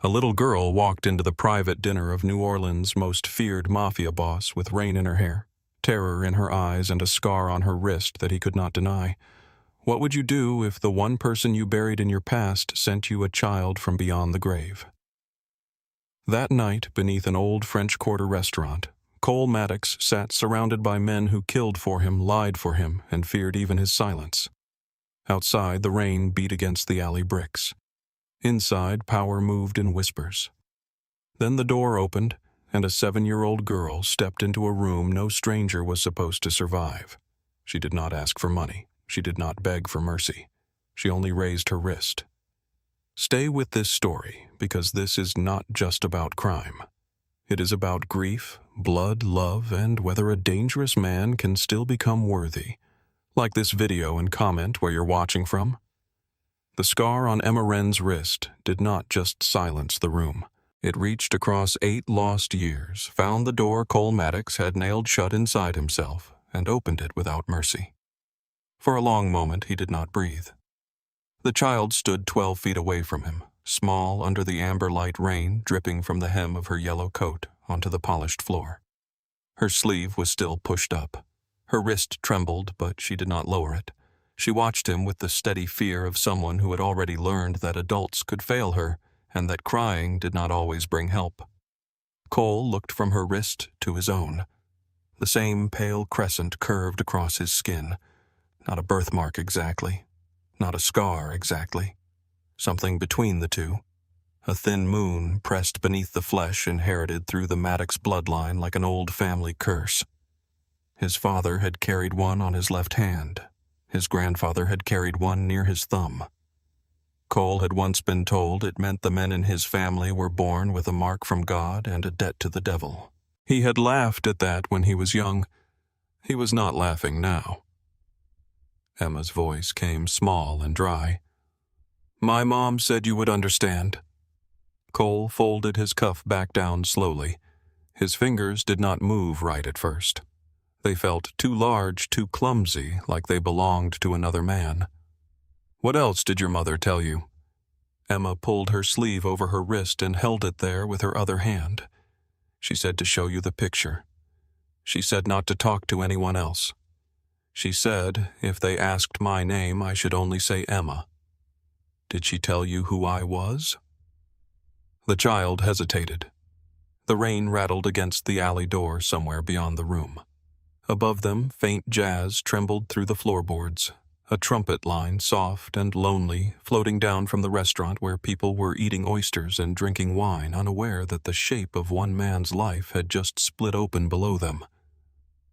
A little girl walked into the private dinner of New Orleans' most feared Mafia boss with rain in her hair, terror in her eyes, and a scar on her wrist that he could not deny. What would you do if the one person you buried in your past sent you a child from beyond the grave? That night, beneath an old French Quarter restaurant, Cole Maddox sat surrounded by men who killed for him, lied for him, and feared even his silence. Outside, the rain beat against the alley bricks. Inside, power moved in whispers. Then the door opened, and a 7-year-old girl stepped into a room no stranger was supposed to survive. She did not ask for money. She did not beg for mercy. She only raised her wrist. Stay with this story, because this is not just about crime. It is about grief, blood, love, and whether a dangerous man can still become worthy. Like this video and comment where you're watching from. The scar on Emma Wren's wrist did not just silence the room. It reached across 8 lost years, found the door Cole Maddox had nailed shut inside himself, and opened it without mercy. For a long moment, he did not breathe. The child stood 12 feet away from him, small under the amber light rain dripping from the hem of her yellow coat onto the polished floor. Her sleeve was still pushed up. Her wrist trembled, but she did not lower it. She watched him with the steady fear of someone who had already learned that adults could fail her and that crying did not always bring help. Cole looked from her wrist to his own. The same pale crescent curved across his skin. Not a birthmark exactly. Not a scar exactly. Something between the two. A thin moon pressed beneath the flesh inherited through the Maddox bloodline like an old family curse. His father had carried one on his left hand. His grandfather had carried one near his thumb. Cole had once been told it meant the men in his family were born with a mark from God and a debt to the devil. He had laughed at that when he was young. He was not laughing now. Emma's voice came small and dry. "My mom said you would understand." Cole folded his cuff back down slowly. His fingers did not move right at first. They felt too large, too clumsy, like they belonged to another man. "What else did your mother tell you?" Emma pulled her sleeve over her wrist and held it there with her other hand. "She said to show you the picture. She said not to talk to anyone else. She said if they asked my name, I should only say Emma. Did she tell you who I was?" The child hesitated. The rain rattled against the alley door somewhere beyond the room. Above them, faint jazz trembled through the floorboards, a trumpet line, soft and lonely, floating down from the restaurant where people were eating oysters and drinking wine, unaware that the shape of one man's life had just split open below them.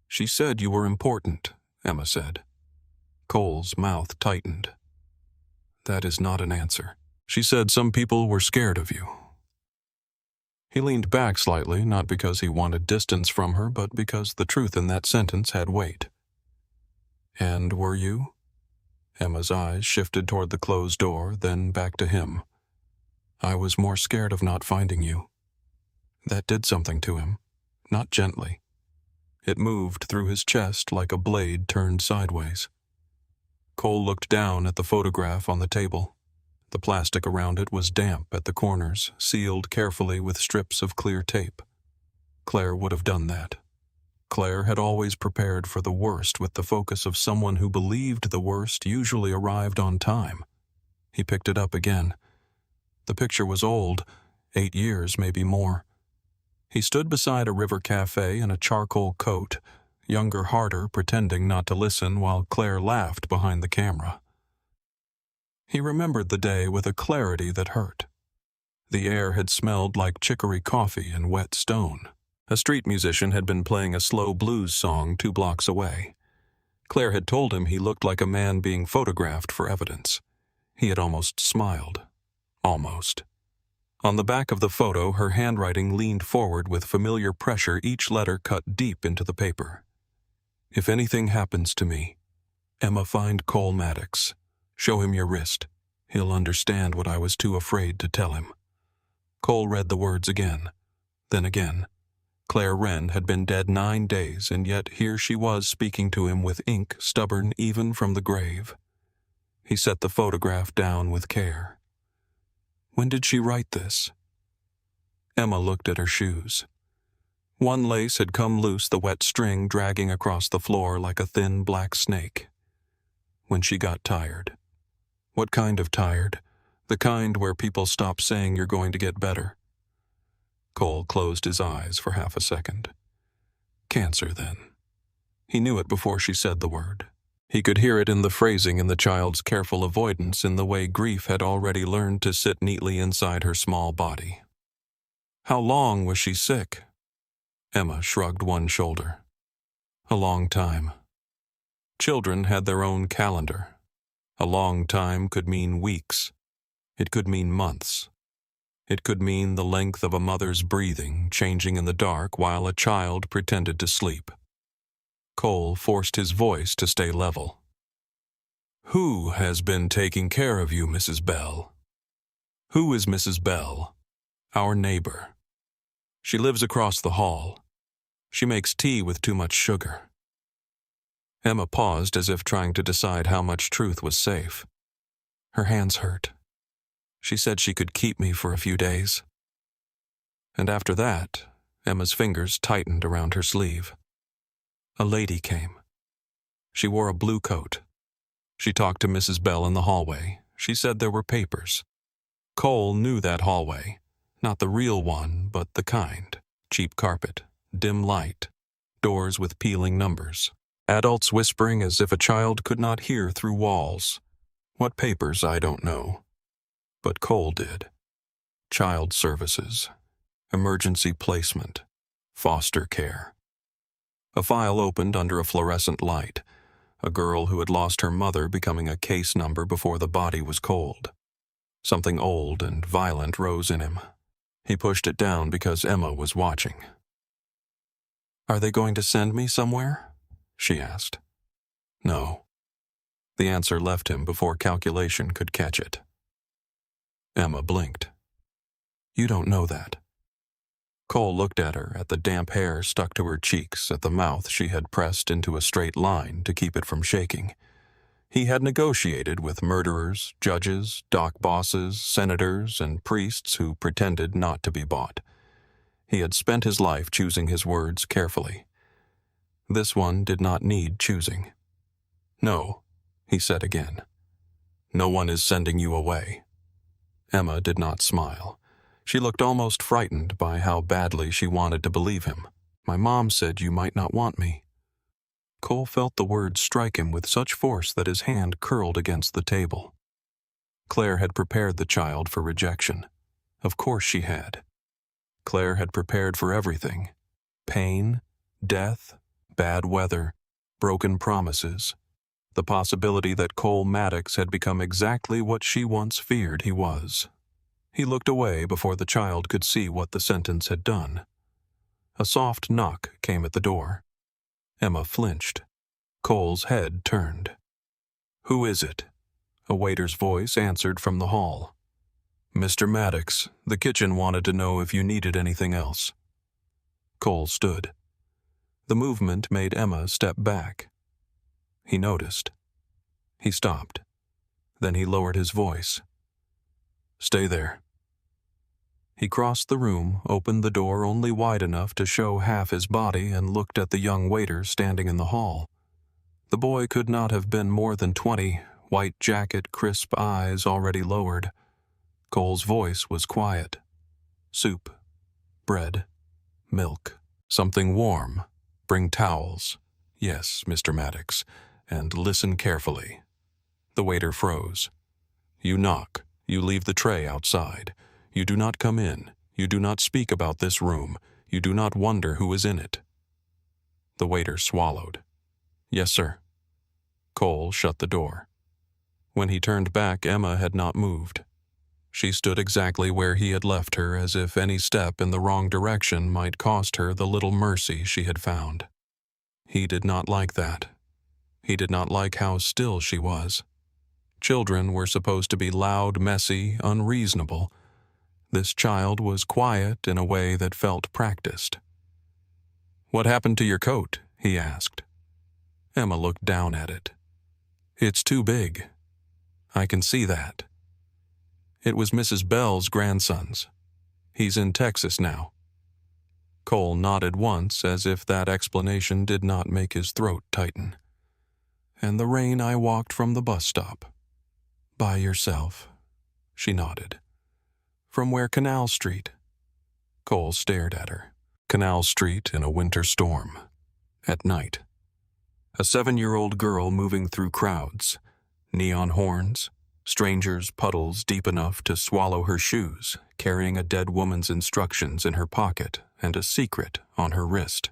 "She said you were important," Emma said. Cole's mouth tightened. "That is not an answer. She said some people were scared of you." He leaned back slightly, not because he wanted distance from her, but because the truth in that sentence had weight. "And were you?" Emma's eyes shifted toward the closed door, then back to him. "I was more scared of not finding you." That did something to him, not gently. It moved through his chest like a blade turned sideways. Cole looked down at the photograph on the table. The plastic around it was damp at the corners, sealed carefully with strips of clear tape. Claire would have done that. Claire had always prepared for the worst with the focus of someone who believed the worst usually arrived on time. He picked it up again. The picture was old, 8 years, maybe more. He stood beside a river cafe in a charcoal coat, younger Harder pretending not to listen while Claire laughed behind the camera. He remembered the day with a clarity that hurt. The air had smelled like chicory coffee and wet stone. A street musician had been playing a slow blues song 2 blocks away. Claire had told him he looked like a man being photographed for evidence. He had almost smiled. Almost. On the back of the photo, her handwriting leaned forward with familiar pressure, each letter cut deep into the paper. "If anything happens to me, Emma, find Cole Maddox. Show him your wrist. He'll understand what I was too afraid to tell him." Cole read the words again, then again. Claire Wren had been dead 9 days, and yet here she was speaking to him with ink stubborn even from the grave. He set the photograph down with care. When did she write this? Emma looked at her shoes. One lace had come loose, the wet string dragging across the floor like a thin black snake. When she got tired. What kind of tired? The kind where people stop saying you're going to get better. Cole closed his eyes for half a second. Cancer, then. He knew it before she said the word. He could hear it in the phrasing, in the child's careful avoidance, in the way grief had already learned to sit neatly inside her small body. How long was she sick? Emma shrugged one shoulder. A long time. Children had their own calendar. A long time could mean weeks. It could mean months. It could mean the length of a mother's breathing, changing in the dark while a child pretended to sleep. Cole forced his voice to stay level. Who has been taking care of you, Mrs. Bell? Who is Mrs. Bell? Our neighbor. She lives across the hall. She makes tea with too much sugar. Emma paused as if trying to decide how much truth was safe. Her hands hurt. She said she could keep me for a few days. And after that, Emma's fingers tightened around her sleeve. A lady came. She wore a blue coat. She talked to Mrs. Bell in the hallway. She said there were papers. Cole knew that hallway. Not the real one, but the kind. Cheap carpet, dim light, doors with peeling numbers. Adults whispering as if a child could not hear through walls. What papers, I don't know. But Cole did. Child services, emergency placement, foster care. A file opened under a fluorescent light. A girl who had lost her mother becoming a case number before the body was cold. Something old and violent rose in him. He pushed it down because Emma was watching. Are they going to send me somewhere? She asked. No. The answer left him before calculation could catch it. Emma blinked. You don't know that. Cole looked at her, at the damp hair stuck to her cheeks, at the mouth she had pressed into a straight line to keep it from shaking. He had negotiated with murderers, judges, dock bosses, senators, and priests who pretended not to be bought. He had spent his life choosing his words carefully. This one did not need choosing. No, he said again. No one is sending you away. Emma did not smile. She looked almost frightened by how badly she wanted to believe him. My mom said you might not want me. Cole felt the words strike him with such force that his hand curled against the table. Claire had prepared the child for rejection. Of course she had. Claire had prepared for everything. Pain, death, bad weather, broken promises. The possibility that Cole Maddox had become exactly what she once feared he was. He looked away before the child could see what the sentence had done. A soft knock came at the door. Emma flinched. Cole's head turned. Who is it? A waiter's voice answered from the hall. Mr. Maddox, the kitchen wanted to know if you needed anything else. Cole stood. The movement made Emma step back. He noticed. He stopped. Then he lowered his voice. Stay there. He crossed the room, opened the door only wide enough to show half his body, and looked at the young waiter standing in the hall. The boy could not have been more than 20, white jacket, crisp eyes already lowered. Cole's voice was quiet. Soup, bread, milk, something warm. Bring towels. Yes, Mr. Maddox, and listen carefully. The waiter froze. You knock. You leave the tray outside. You do not come in. You do not speak about this room. You do not wonder who is in it. The waiter swallowed. Yes, sir. Cole shut the door. When he turned back, Emma had not moved. She stood exactly where he had left her, as if any step in the wrong direction might cost her the little mercy she had found. He did not like that. He did not like how still she was. Children were supposed to be loud, messy, unreasonable. This child was quiet in a way that felt practiced. What happened to your coat? He asked. Emma looked down at it. It's too big. I can see that. It was Mrs. Bell's grandson's. He's in Texas now. Cole nodded once, as if that explanation did not make his throat tighten. And the rain I walked from the bus stop. By yourself? She nodded. From where Canal Street? Cole stared at her. Canal Street in a winter storm. At night. A 7-year-old girl moving through crowds. Neon horns. Strangers' puddles deep enough to swallow her shoes, carrying a dead woman's instructions in her pocket and a secret on her wrist.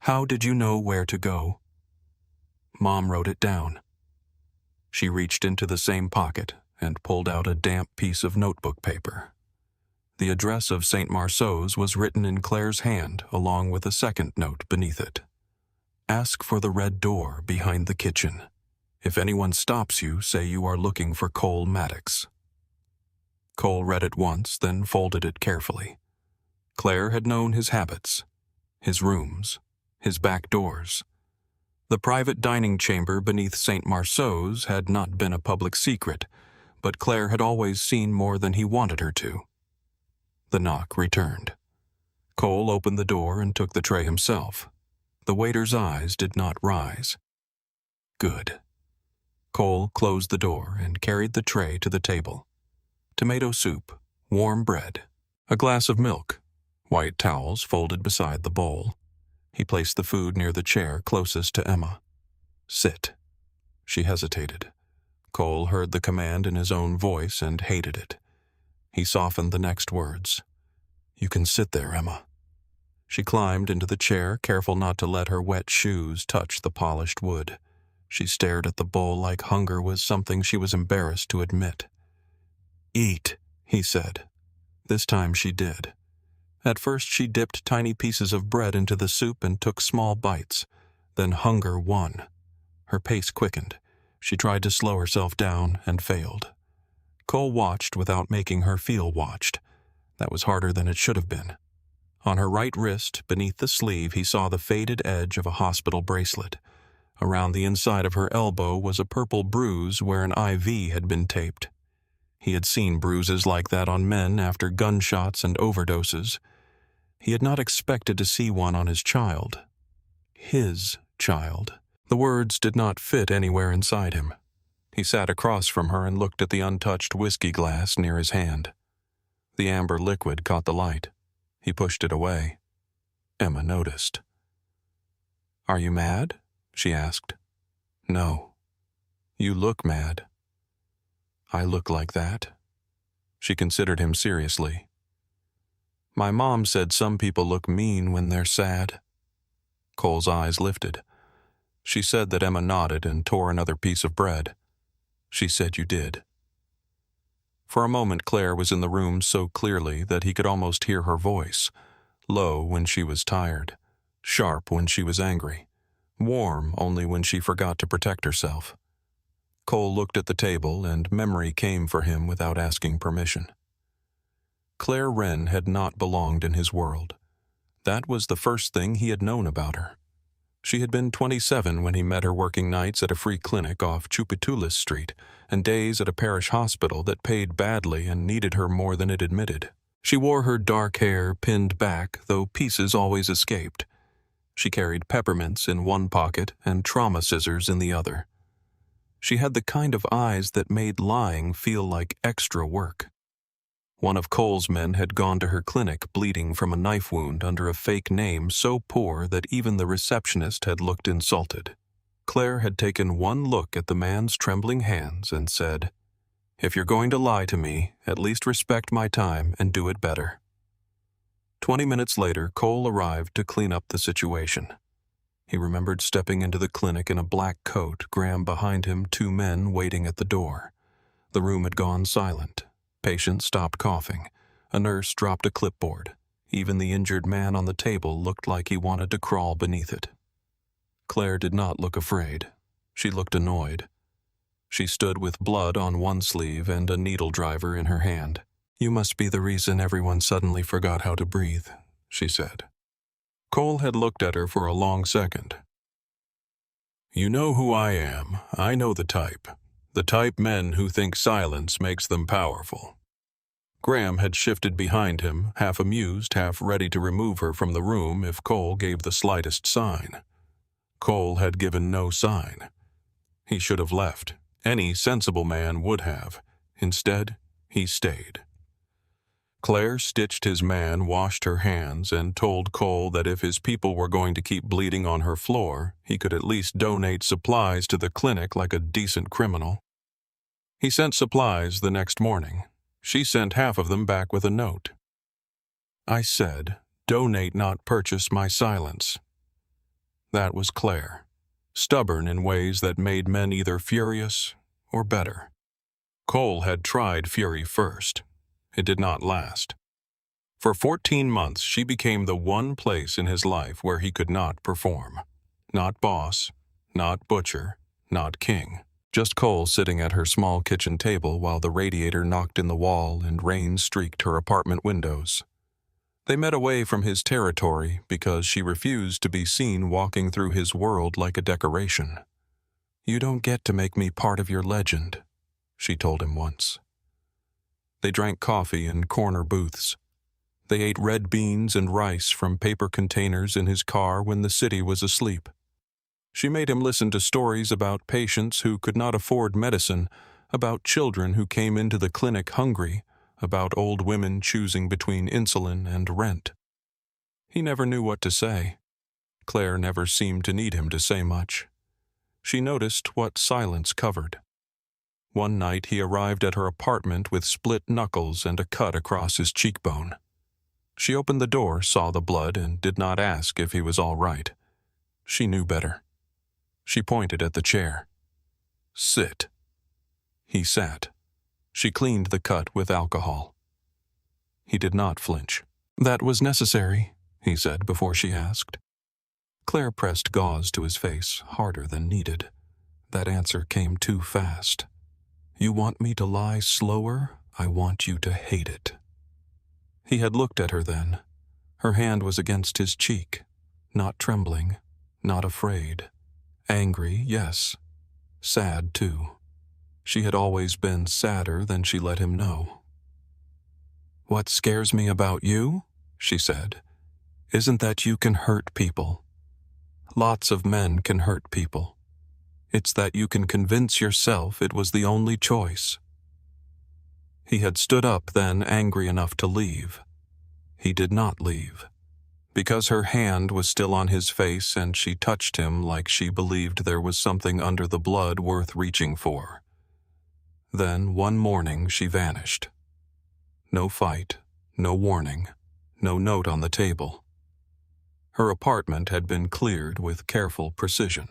How did you know where to go? Mom wrote it down. She reached into the same pocket and pulled out a damp piece of notebook paper. The address of St. Marceau's was written in Claire's hand along with a second note beneath it. Ask for the red door behind the kitchen. If anyone stops you, say you are looking for Cole Maddox. Cole read it once, then folded it carefully. Claire had known his habits, his rooms, his back doors. The private dining chamber beneath St. Marceau's had not been a public secret, but Claire had always seen more than he wanted her to. The knock returned. Cole opened the door and took the tray himself. The waiter's eyes did not rise. Good. Cole closed the door and carried the tray to the table. Tomato soup, warm bread, a glass of milk, white towels folded beside the bowl. He placed the food near the chair closest to Emma. Sit. She hesitated. Cole heard the command in his own voice and hated it. He softened the next words. You can sit there, Emma. She climbed into the chair, careful not to let her wet shoes touch the polished wood. She stared at the bowl like hunger was something she was embarrassed to admit. Eat, he said. This time she did. At first she dipped tiny pieces of bread into the soup and took small bites. Then hunger won. Her pace quickened. She tried to slow herself down and failed. Cole watched without making her feel watched. That was harder than it should have been. On her right wrist, beneath the sleeve, he saw the faded edge of a hospital bracelet. Around the inside of her elbow was a purple bruise where an IV had been taped. He had seen bruises like that on men after gunshots and overdoses. He had not expected to see one on his child. His child. The words did not fit anywhere inside him. He sat across from her and looked at the untouched whiskey glass near his hand. The amber liquid caught the light. He pushed it away. Emma noticed. Are you mad? She asked. No. You look mad. I look like that? She considered him seriously. My mom said some people look mean when they're sad. Cole's eyes lifted. She said that Emma nodded and tore another piece of bread. She said you did. For a moment Claire was in the room so clearly that he could almost hear her voice, low when she was tired, sharp when she was angry, warm only when she forgot to protect herself. Cole looked at the table, and memory came for him without asking permission. Claire Wren had not belonged in his world. That was the first thing he had known about her. She had been 27 when he met her working nights at a free clinic off Chupitulas Street and days at a parish hospital that paid badly and needed her more than it admitted. She wore her dark hair pinned back, though pieces always escaped. She carried peppermints in one pocket and trauma scissors in the other. She had the kind of eyes that made lying feel like extra work. One of Cole's men had gone to her clinic bleeding from a knife wound under a fake name so poor that even the receptionist had looked insulted. Claire had taken one look at the man's trembling hands and said, If you're going to lie to me, at least respect my time and do it better. 20 minutes later, Cole arrived to clean up the situation. He remembered stepping into the clinic in a black coat, Graham behind him, 2 men waiting at the door. The room had gone silent. Patients stopped coughing. A nurse dropped a clipboard. Even the injured man on the table looked like he wanted to crawl beneath it. Claire did not look afraid. She looked annoyed. She stood with blood on one sleeve and a needle driver in her hand. You must be the reason everyone suddenly forgot how to breathe, she said. Cole had looked at her for a long second. You know who I am. I know the type. The type men who think silence makes them powerful. Graham had shifted behind him, half amused, half ready to remove her from the room if Cole gave the slightest sign. Cole had given no sign. He should have left. Any sensible man would have. Instead, he stayed. Claire stitched his man, washed her hands, and told Cole that if his people were going to keep bleeding on her floor, he could at least donate supplies to the clinic like a decent criminal. He sent supplies the next morning. She sent half of them back with a note. I said, donate, not purchase my silence. That was Claire, stubborn in ways that made men either furious or better. Cole had tried fury first. It did not last. For 14 months, she became the one place in his life where he could not perform. Not boss, not butcher, not king. Just Cole sitting at her small kitchen table while the radiator knocked in the wall and rain streaked her apartment windows. They met away from his territory because she refused to be seen walking through his world like a decoration. You don't get to make me part of your legend, she told him once. They drank coffee in corner booths. They ate red beans and rice from paper containers in his car when the city was asleep. She made him listen to stories about patients who could not afford medicine, about children who came into the clinic hungry, about old women choosing between insulin and rent. He never knew what to say. Claire never seemed to need him to say much. She noticed what silence covered. One night he arrived at her apartment with split knuckles and a cut across his cheekbone. She opened the door, saw the blood, and did not ask if he was all right. She knew better. She pointed at the chair. Sit. He sat. She cleaned the cut with alcohol. He did not flinch. That was necessary, he said before she asked. Claire pressed gauze to his face, harder than needed. That answer came too fast. You want me to lie slower? I want you to hate it. He had looked at her then. Her hand was against his cheek, not trembling, not afraid. Angry, yes. Sad, too. She had always been sadder than she let him know. What scares me about you, she said, isn't that you can hurt people. Lots of men can hurt people. It's that you can convince yourself it was the only choice. He had stood up then, angry enough to leave. He did not leave, because her hand was still on his face and she touched him like she believed there was something under the blood worth reaching for. Then, one morning, she vanished. No fight, no warning, no note on the table. Her apartment had been cleared with careful precision.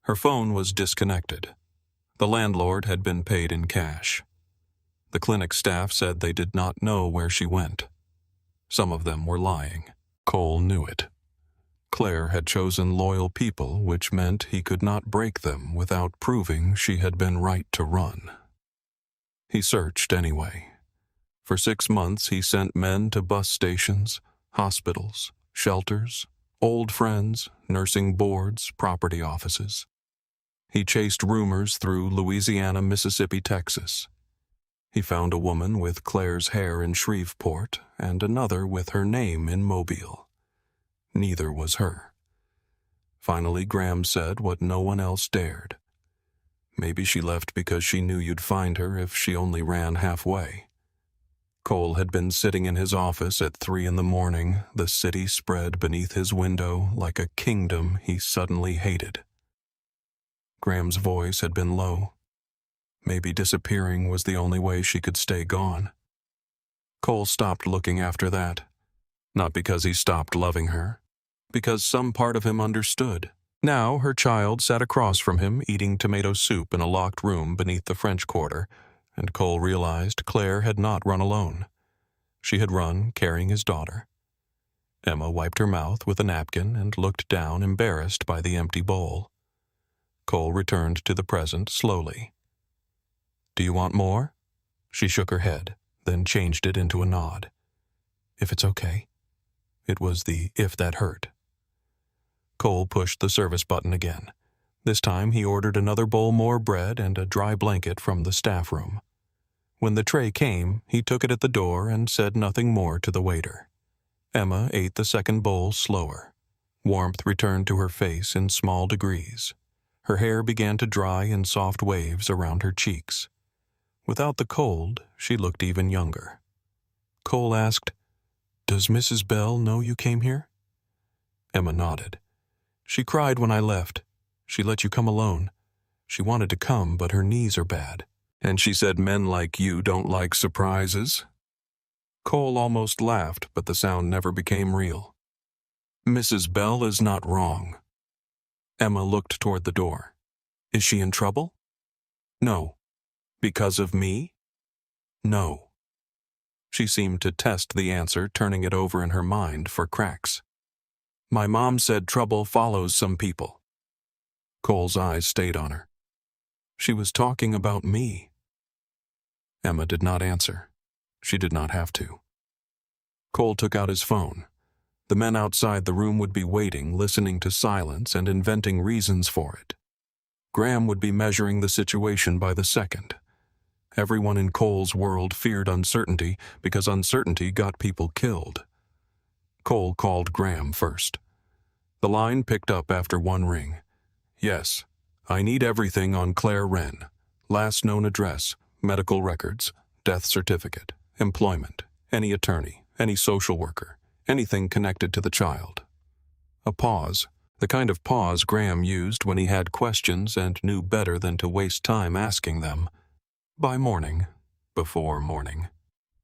Her phone was disconnected. The landlord had been paid in cash. The clinic staff said they did not know where she went. Some of them were lying. Cole knew it. Claire had chosen loyal people, which meant he could not break them without proving she had been right to run. He searched anyway. For 6 months he sent men to bus stations, hospitals, shelters, old friends, nursing boards, property offices. He chased rumors through Louisiana, Mississippi, Texas. He found a woman with Claire's hair in Shreveport and another with her name in Mobile. Neither was her. Finally, Graham said what no one else dared. Maybe she left because she knew you'd find her if she only ran halfway. Cole had been sitting in his office at 3 a.m, the city spread beneath his window like a kingdom he suddenly hated. Graham's voice had been low. Maybe disappearing was the only way she could stay gone. Cole stopped looking after that. Not because he stopped loving her, because some part of him understood. Now her child sat across from him eating tomato soup in a locked room beneath the French Quarter, and Cole realized Claire had not run alone. She had run carrying his daughter. Emma wiped her mouth with a napkin and looked down, embarrassed by the empty bowl. Cole returned to the present slowly. Do you want more? She shook her head, then changed it into a nod. If it's okay. It was the if that hurt. Cole pushed the service button again. This time he ordered another bowl more bread and a dry blanket from the staff room. When the tray came, he took it at the door and said nothing more to the waiter. Emma ate the second bowl slower. Warmth returned to her face in small degrees. Her hair began to dry in soft waves around her cheeks. Without the cold, she looked even younger. Cole asked, "Does Mrs. Bell know you came here?" Emma nodded. "She cried when I left. She let you come alone. She wanted to come, but her knees are bad. And she said men like you don't like surprises." Cole almost laughed, but the sound never became real. "Mrs. Bell is not wrong." Emma looked toward the door. "Is she in trouble?" "No." "Because of me?" "No." She seemed to test the answer, turning it over in her mind for cracks. "My mom said trouble follows some people." Cole's eyes stayed on her. She was talking about me. Emma did not answer. She did not have to. Cole took out his phone. The men outside the room would be waiting, listening to silence and inventing reasons for it. Graham would be measuring the situation by the second. Everyone in Cole's world feared uncertainty because uncertainty got people killed. Cole called Graham first. The line picked up after one ring. "Yes, I need everything on Claire Wren. Last known address, medical records, death certificate, employment, any attorney, any social worker, anything connected to the child." A pause, the kind of pause Graham used when he had questions and knew better than to waste time asking them. "By morning, before morning."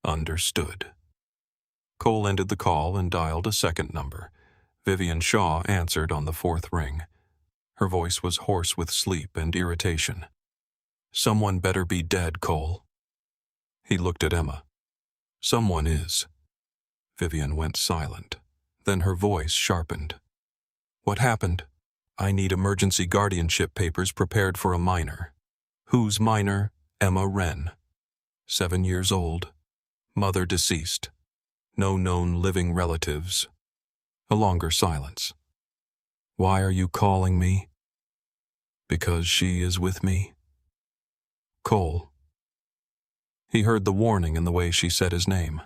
Understood. Cole ended the call and dialed a second number. Vivian Shaw answered on the fourth ring. Her voice was hoarse with sleep and irritation. "Someone better be dead, Cole." He looked at Emma. "Someone is." Vivian went silent. Then her voice sharpened. "What happened?" "I need emergency guardianship papers prepared for a minor." "Whose minor?" "Emma Wren. 7 years old. Mother deceased. No known living relatives." A longer silence. "Why are you calling me?" "Because she is with me." "Cole." He heard the warning in the way she said his name.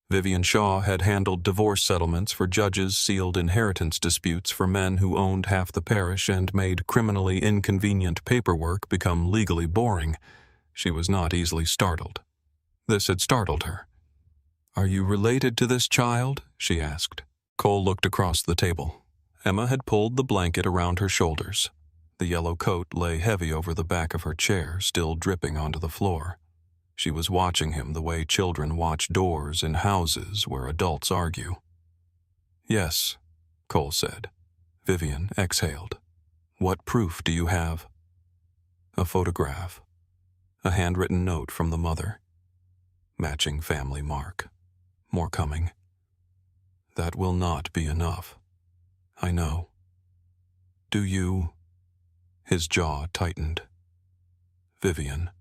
Vivian Shaw had handled divorce settlements for judges, sealed inheritance disputes for men who owned half the parish, and made criminally inconvenient paperwork become legally boring. She was not easily startled. This had startled her. "Are you related to this child?" she asked. Cole looked across the table. Emma had pulled the blanket around her shoulders. The yellow coat lay heavy over the back of her chair, still dripping onto the floor. She was watching him the way children watch doors in houses where adults argue. "Yes," Cole said. Vivian exhaled. "What proof do you have?" "A photograph. A handwritten note from the mother. Matching family mark. More coming." "That will not be enough." "I know." "Do you—" His jaw tightened. "Vivian."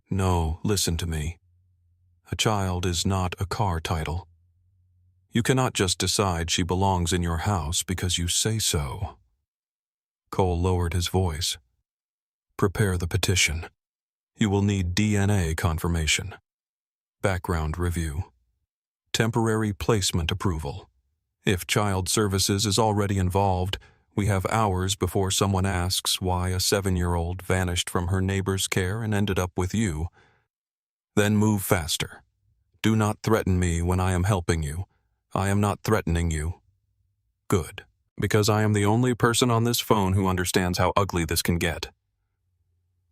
"No, listen to me. A child is not a car title. You cannot just decide she belongs in your house because you say so." Cole lowered his voice. "Prepare the petition. You will need DNA confirmation. Background review. Temporary placement approval. If child services is already involved, we have hours before someone asks why a 7-year-old vanished from her neighbor's care and ended up with you. Then move faster. Do not threaten me when I am helping you. I am not threatening you." "Good, because I am the only person on this phone who understands how ugly this can get."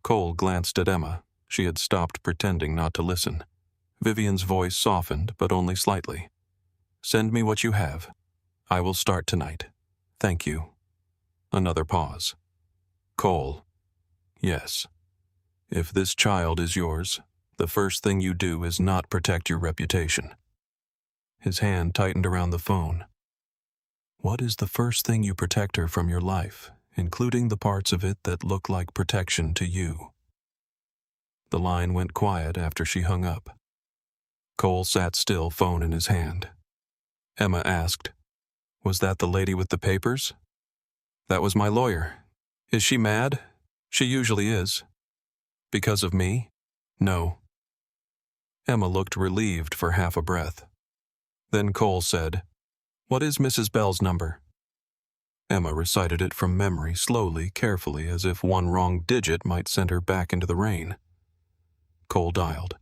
Cole glanced at Emma. She had stopped pretending not to listen. Vivian's voice softened, but only slightly. "Send me what you have. I will start tonight. Thank you." Another pause. "Cole." "Yes. If this child is yours, the first thing you do is not protect your reputation." His hand tightened around the phone. "What is the first thing you protect her from your life, including the parts of it that look like protection to you?" The line went quiet after she hung up. Cole sat still, phone in his hand. Emma asked, "Was that the lady with the papers?" "That was my lawyer. Is she mad?" "She usually is." "Because of me?" "No. Emma looked relieved for half a breath. Then Cole said, "What is Mrs. Bell's number?" Emma recited it from memory slowly, carefully, as if one wrong digit might send her back into the rain. Cole dialed.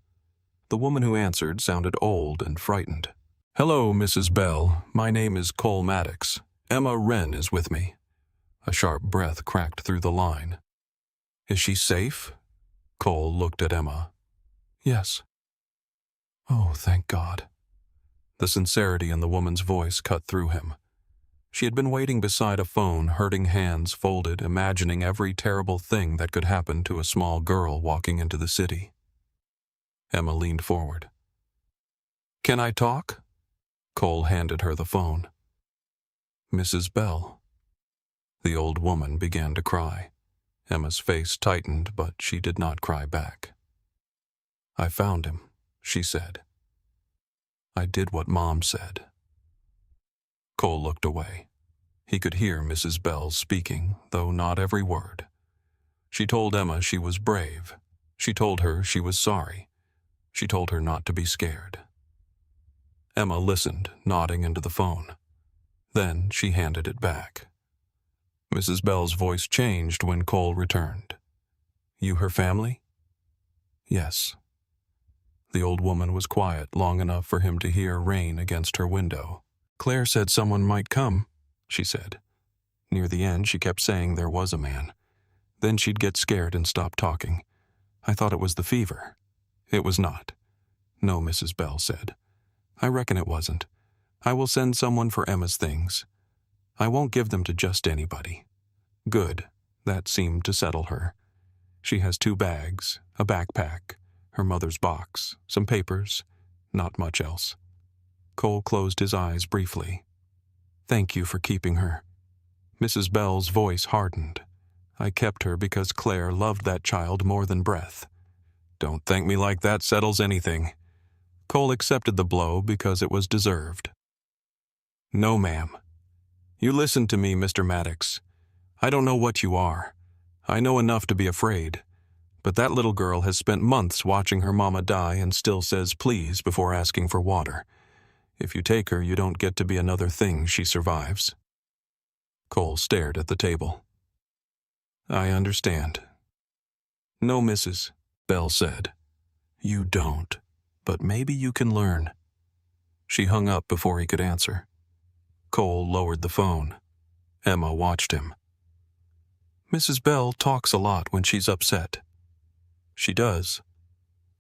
The woman who answered sounded old and frightened. "Hello, Mrs. Bell. My name is Cole Maddox. Emma Wren is with me." A sharp breath cracked through the line. "Is she safe?" Cole looked at Emma. "Yes." "Oh, thank God." The sincerity in the woman's voice cut through him. She had been waiting beside a phone, hurting hands folded, imagining every terrible thing that could happen to a small girl walking into the city. Emma leaned forward. "Can I talk?" Cole handed her the phone. "Mrs. Bell." The old woman began to cry. Emma's face tightened, but she did not cry back. "I found him," she said. "I did what Mom said." Cole looked away. He could hear Mrs. Bell speaking, though not every word. She told Emma she was brave. She told her she was sorry. She told her not to be scared. Emma listened, nodding into the phone. Then she handed it back. Mrs. Bell's voice changed when Cole returned. "You her family?" "Yes." The old woman was quiet long enough for him to hear rain against her window. "Claire said someone might come," she said. Near the end, she kept saying there was a man. Then she'd get scared and stop talking. "I thought it was the fever." "It was not." "No," Mrs. Bell said. "I reckon it wasn't. I will send someone for Emma's things. I won't give them to just anybody." Good. That seemed to settle her. She has 2 bags, a backpack, her mother's box, some papers, not much else. Cole closed his eyes briefly. "Thank you for keeping her." Mrs. Bell's voice hardened. "I kept her because Claire loved that child more than breath." "Don't thank me like that settles anything." Cole accepted the blow because it was deserved. "No, ma'am. You listen to me, Mr. Maddox. I don't know what you are. I know enough to be afraid. But that little girl has spent months watching her mama die and still says please before asking for water. If you take her, you don't get to be another thing she survives." Cole stared at the table. "I understand." "No, Mrs. Bell said. "You don't, but maybe you can learn." She hung up before he could answer. Cole lowered the phone. Emma watched him. "Mrs. Bell talks a lot when she's upset." "She does.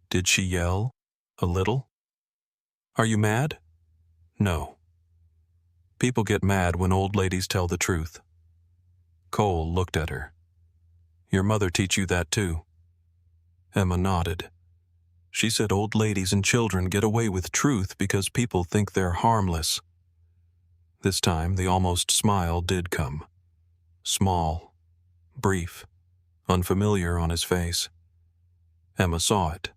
Did she yell? A little?" "Are you mad?" "No." "People get mad when old ladies tell the truth." Cole looked at her. "Your mother teach you that too?" Emma nodded. "She said old ladies and children get away with truth because people think they're harmless." This time the almost smile did come. Small, brief, unfamiliar on his face. Emma saw it.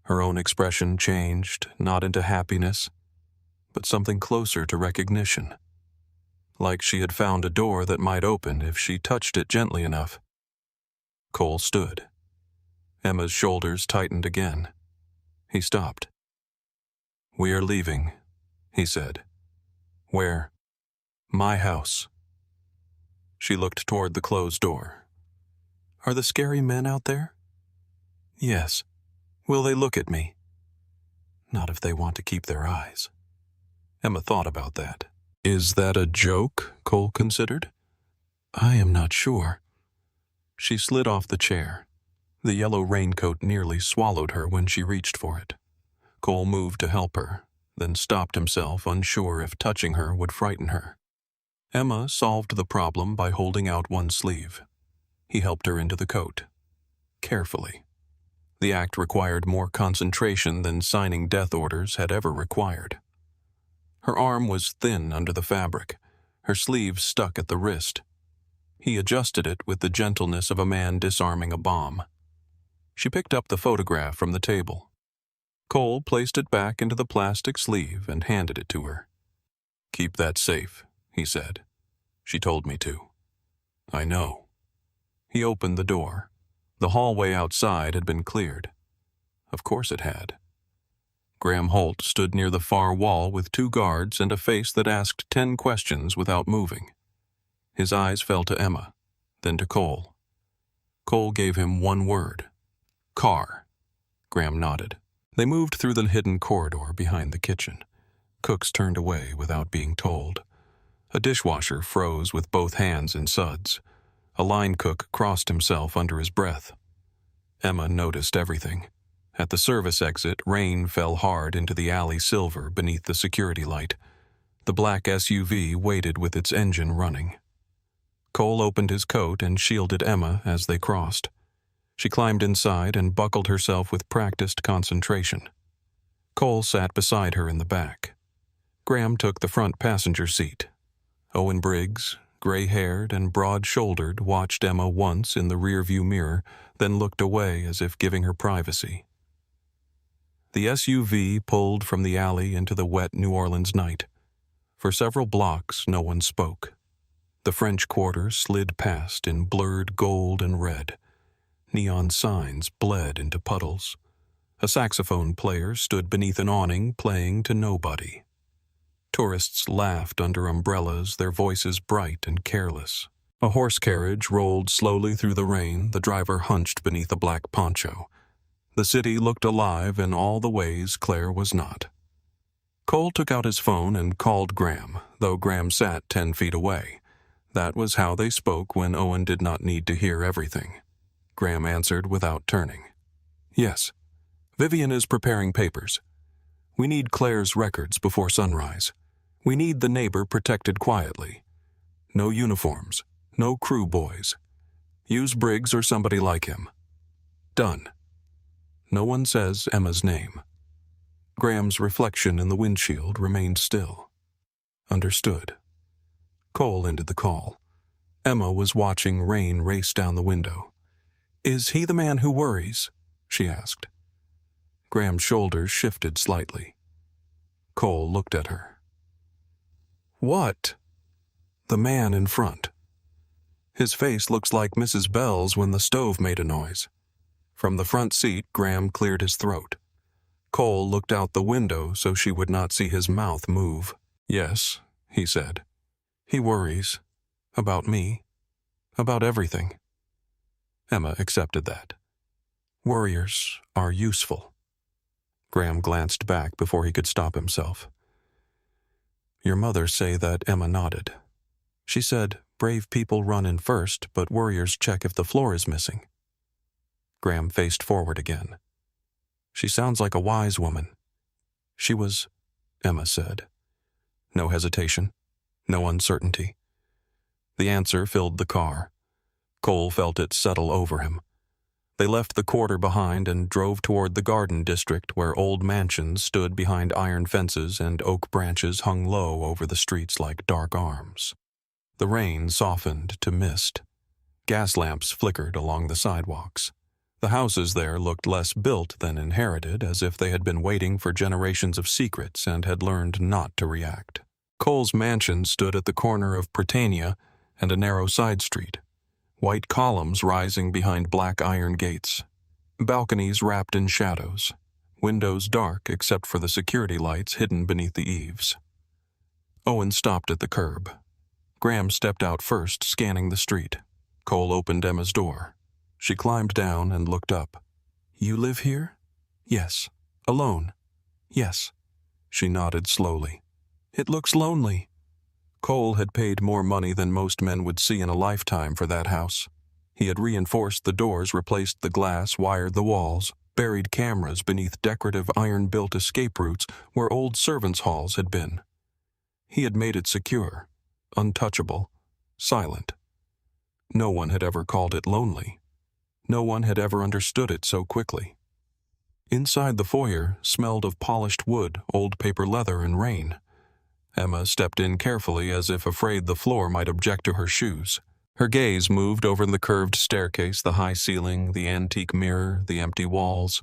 Her own expression changed, not into happiness, but something closer to recognition. Like she had found a door that might open if she touched it gently enough. Cole stood. Emma's shoulders tightened again. He stopped. "We are leaving," he said. "Where?" "My house." She looked toward the closed door. "Are the scary men out there?" "Yes." "Will they look at me?" "Not if they want to keep their eyes." Emma thought about that. "Is that a joke?" Cole considered. "I am not sure." She slid off the chair. The yellow raincoat nearly swallowed her when she reached for it. Cole moved to help her, then stopped himself, unsure if touching her would frighten her. Emma solved the problem by holding out one sleeve. He helped her into the coat. Carefully. The act required more concentration than signing death orders had ever required. Her arm was thin under the fabric, her sleeve stuck at the wrist. He adjusted it with the gentleness of a man disarming a bomb. She picked up the photograph from the table. Cole placed it back into the plastic sleeve and handed it to her. "Keep that safe," he said. "She told me to." "I know." He opened the door. The hallway outside had been cleared. Of course it had. Graham Holt stood near the far wall with 2 guards and a face that asked 10 questions without moving. His eyes fell to Emma, then to Cole. Cole gave him one word. Car. Graham nodded. They moved through the hidden corridor behind the kitchen. Cooks turned away without being told. A dishwasher froze with both hands in suds. A line cook crossed himself under his breath. Emma noticed everything. At the service exit, rain fell hard into the alley silver beneath the security light. The black SUV waited with its engine running. Cole opened his coat and shielded Emma as they crossed. She climbed inside and buckled herself with practiced concentration. Cole sat beside her in the back. Graham took the front passenger seat. Owen Briggs, gray-haired and broad-shouldered, watched Emma once in the rearview mirror, then looked away as if giving her privacy. The SUV pulled from the alley into the wet New Orleans night. For several blocks, no one spoke. The French Quarter slid past in blurred gold and red. Neon signs bled into puddles. A saxophone player stood beneath an awning playing to nobody. Tourists laughed under umbrellas, their voices bright and careless. A horse carriage rolled slowly through the rain, the driver hunched beneath a black poncho. The city looked alive in all the ways Claire was not. Cole took out his phone and called Graham, though Graham sat 10 feet away. That was how they spoke when Owen did not need to hear everything. Graham answered without turning. Yes. Vivian is preparing papers. We need Claire's records before sunrise. We need the neighbor protected quietly. No uniforms. No crew boys. Use Briggs or somebody like him. Done. No one says Emma's name. Graham's reflection in the windshield remained still. Understood. Cole ended the call. Emma was watching rain race down the window. Is he the man who worries? She asked. Graham's shoulders shifted slightly. Cole looked at her. What? The man in front. His face looks like Mrs. Bell's when the stove made a noise. From the front seat, Graham cleared his throat. Cole looked out the window so she would not see his mouth move. Yes, he said. He worries. About me. About everything. Emma accepted that. Worriers are useful. Graham glanced back before he could stop himself. Your mother say that. Emma nodded. She said, brave people run in first, but worriers check if the floor is missing. Graham faced forward again. She sounds like a wise woman. She was, Emma said. No hesitation, no uncertainty. The answer filled the car. Cole felt it settle over him. They left the quarter behind and drove toward the garden district where old mansions stood behind iron fences and oak branches hung low over the streets like dark arms. The rain softened to mist. Gas lamps flickered along the sidewalks. The houses there looked less built than inherited, as if they had been waiting for generations of secrets and had learned not to react. Cole's mansion stood at the corner of Prytania and a narrow side street. White columns rising behind black iron gates. Balconies wrapped in shadows. Windows dark except for the security lights hidden beneath the eaves. Owen stopped at the curb. Graham stepped out first, scanning the street. Cole opened Emma's door. She climbed down and looked up. You live here? Yes. Alone? Yes. She nodded slowly. It looks lonely. Cole had paid more money than most men would see in a lifetime for that house. He had reinforced the doors, replaced the glass, wired the walls, buried cameras beneath decorative iron-built escape routes where old servants' halls had been. He had made it secure, untouchable, silent. No one had ever called it lonely. No one had ever understood it so quickly. Inside the foyer smelled of polished wood, old paper leather, and rain. Emma stepped in carefully as if afraid the floor might object to her shoes. Her gaze moved over the curved staircase, the high ceiling, the antique mirror, the empty walls.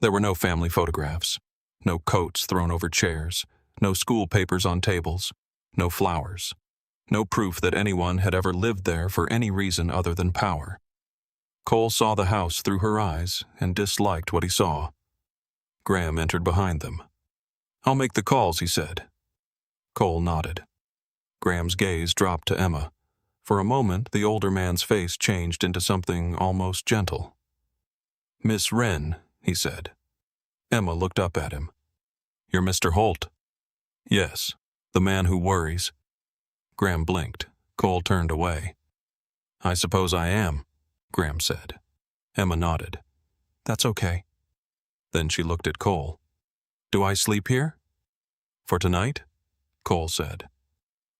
There were no family photographs, no coats thrown over chairs, no school papers on tables, no flowers, no proof that anyone had ever lived there for any reason other than power. Cole saw the house through her eyes and disliked what he saw. Graham entered behind them. "I'll make the calls," he said. Cole nodded. Graham's gaze dropped to Emma. For a moment, the older man's face changed into something almost gentle. "Miss Wren," he said. Emma looked up at him. "You're Mr. Holt?" "Yes, the man who worries." Graham blinked. Cole turned away. "I suppose I am," Graham said. Emma nodded. "That's okay." Then she looked at Cole. "Do I sleep here?" "For tonight?" Cole said.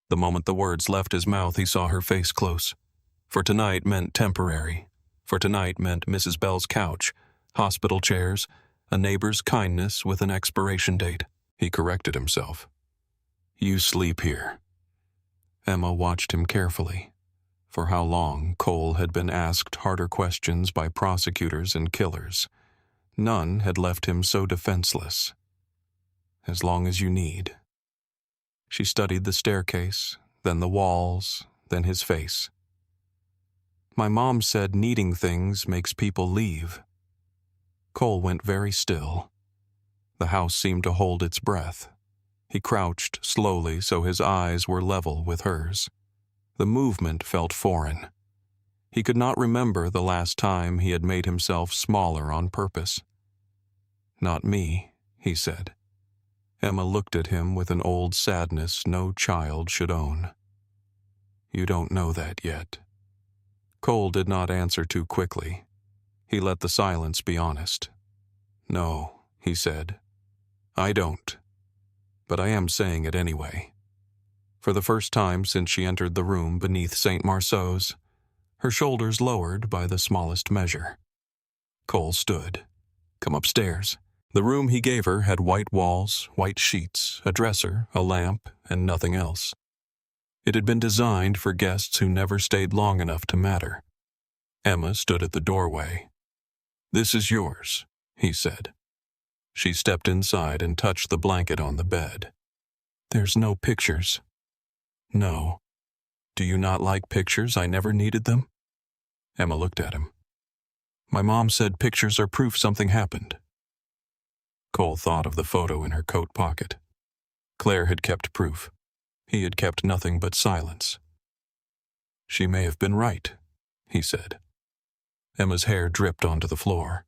The moment the words left his mouth, he saw her face close. For tonight meant temporary. For tonight meant Mrs. Bell's couch, hospital chairs, a neighbor's kindness with an expiration date. He corrected himself. "You sleep here." Emma watched him carefully. For how long Cole had been asked harder questions by prosecutors and killers. None had left him so defenseless. "As long as you need." She studied the staircase, then the walls, then his face. "My mom said needing things makes people leave." Cole went very still. The house seemed to hold its breath. He crouched slowly so his eyes were level with hers. The movement felt foreign. He could not remember the last time he had made himself smaller on purpose. "Not me," he said. Emma looked at him with an old sadness no child should own. "You don't know that yet." Cole did not answer too quickly. He let the silence be honest. "No," he said. "I don't. But I am saying it anyway." For the first time since she entered the room beneath St. Marceau's, her shoulders lowered by the smallest measure. Cole stood. "Come upstairs." The room he gave her had white walls, white sheets, a dresser, a lamp, and nothing else. It had been designed for guests who never stayed long enough to matter. Emma stood at the doorway. "This is yours," he said. She stepped inside and touched the blanket on the bed. "There's no pictures." "No. Do you not like pictures? I never needed them." Emma looked at him. "My mom said pictures are proof something happened." Cole thought of the photo in her coat pocket. Claire had kept proof. He had kept nothing but silence. "She may have been right," he said. Emma's hair dripped onto the floor.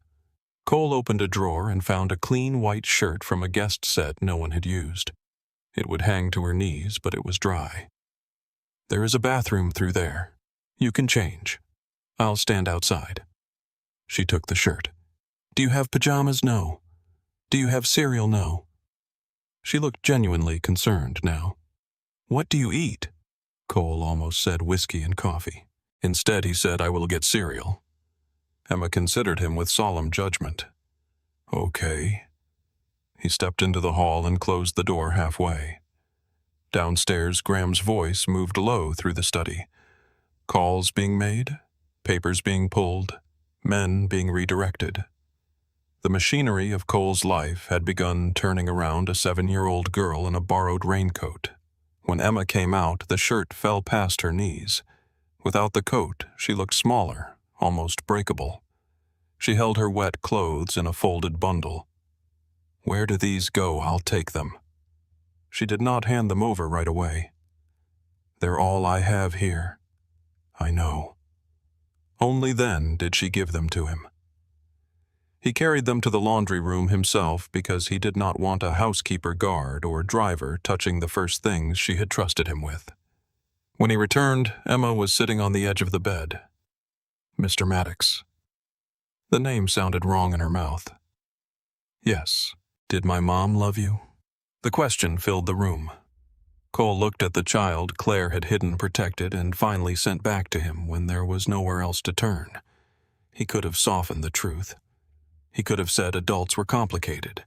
Cole opened a drawer and found a clean white shirt from a guest set no one had used. It would hang to her knees, but it was dry. "There is a bathroom through there. You can change. I'll stand outside." She took the shirt. "Do you have pajamas? No. Do you have cereal? No." She looked genuinely concerned now. "What do you eat?" Cole almost said whiskey and coffee. Instead, he said, "I will get cereal." Emma considered him with solemn judgment. "Okay." He stepped into the hall and closed the door halfway. Downstairs, Graham's voice moved low through the study. Calls being made, papers being pulled, men being redirected. The machinery of Cole's life had begun turning around a 7-year-old girl in a borrowed raincoat. When Emma came out, the shirt fell past her knees. Without the coat, she looked smaller, almost breakable. She held her wet clothes in a folded bundle. "Where do these go? I'll take them." She did not hand them over right away. "They're all I have here." "I know." Only then did she give them to him. He carried them to the laundry room himself because he did not want a housekeeper, guard, or driver touching the first things she had trusted him with. When he returned, Emma was sitting on the edge of the bed. "Mr. Maddox." The name sounded wrong in her mouth. "Yes. Did my mom love you?" The question filled the room. Cole looked at the child Claire had hidden, protected, and finally sent back to him when there was nowhere else to turn. He could have softened the truth. He could have said adults were complicated.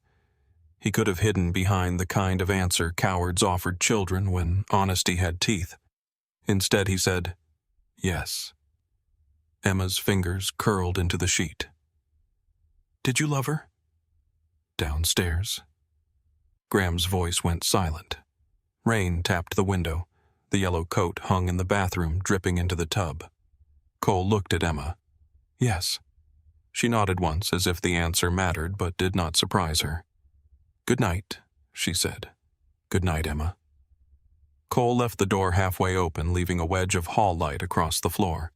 He could have hidden behind the kind of answer cowards offered children when honesty had teeth. Instead, he said, "Yes." Emma's fingers curled into the sheet. "Did you love her?" "Downstairs." Graham's voice went silent. Rain tapped the window. The yellow coat hung in the bathroom, dripping into the tub. Cole looked at Emma. "Yes." She nodded once as if the answer mattered but did not surprise her. "Good night," she said. "Good night, Emma." Cole left the door halfway open, leaving a wedge of hall light across the floor.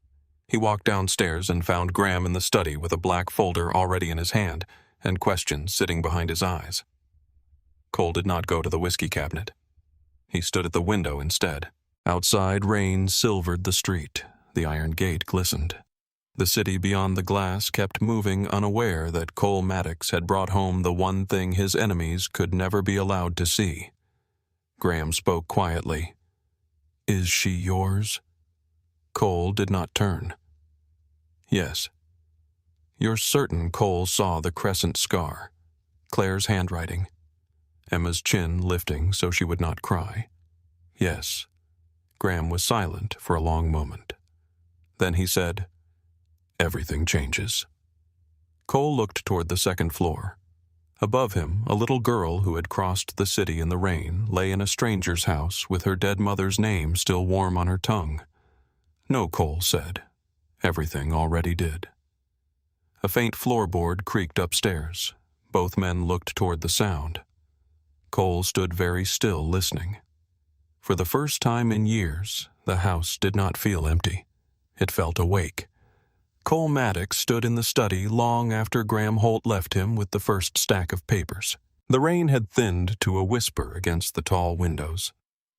He walked downstairs and found Graham in the study with a black folder already in his hand and questions sitting behind his eyes. Cole did not go to the whiskey cabinet. He stood at the window instead. Outside, rain silvered the street. The iron gate glistened. The city beyond the glass kept moving, unaware that Cole Maddox had brought home the one thing his enemies could never be allowed to see. Graham spoke quietly. "Is she yours?" Cole did not turn. "Yes." "You're certain Cole saw the crescent scar? Claire's handwriting? Emma's chin lifting so she would not cry?" "Yes." Graham was silent for a long moment. Then he said, "Everything changes." Cole looked toward the second floor. Above him, a little girl who had crossed the city in the rain lay in a stranger's house with her dead mother's name still warm on her tongue. "No," Cole said. "Everything already did." A faint floorboard creaked upstairs. Both men looked toward the sound. Cole stood very still, listening. For the first time in years, the house did not feel empty. It felt awake. Cole Maddox stood in the study long after Graham Holt left him with the first stack of papers. The rain had thinned to a whisper against the tall windows.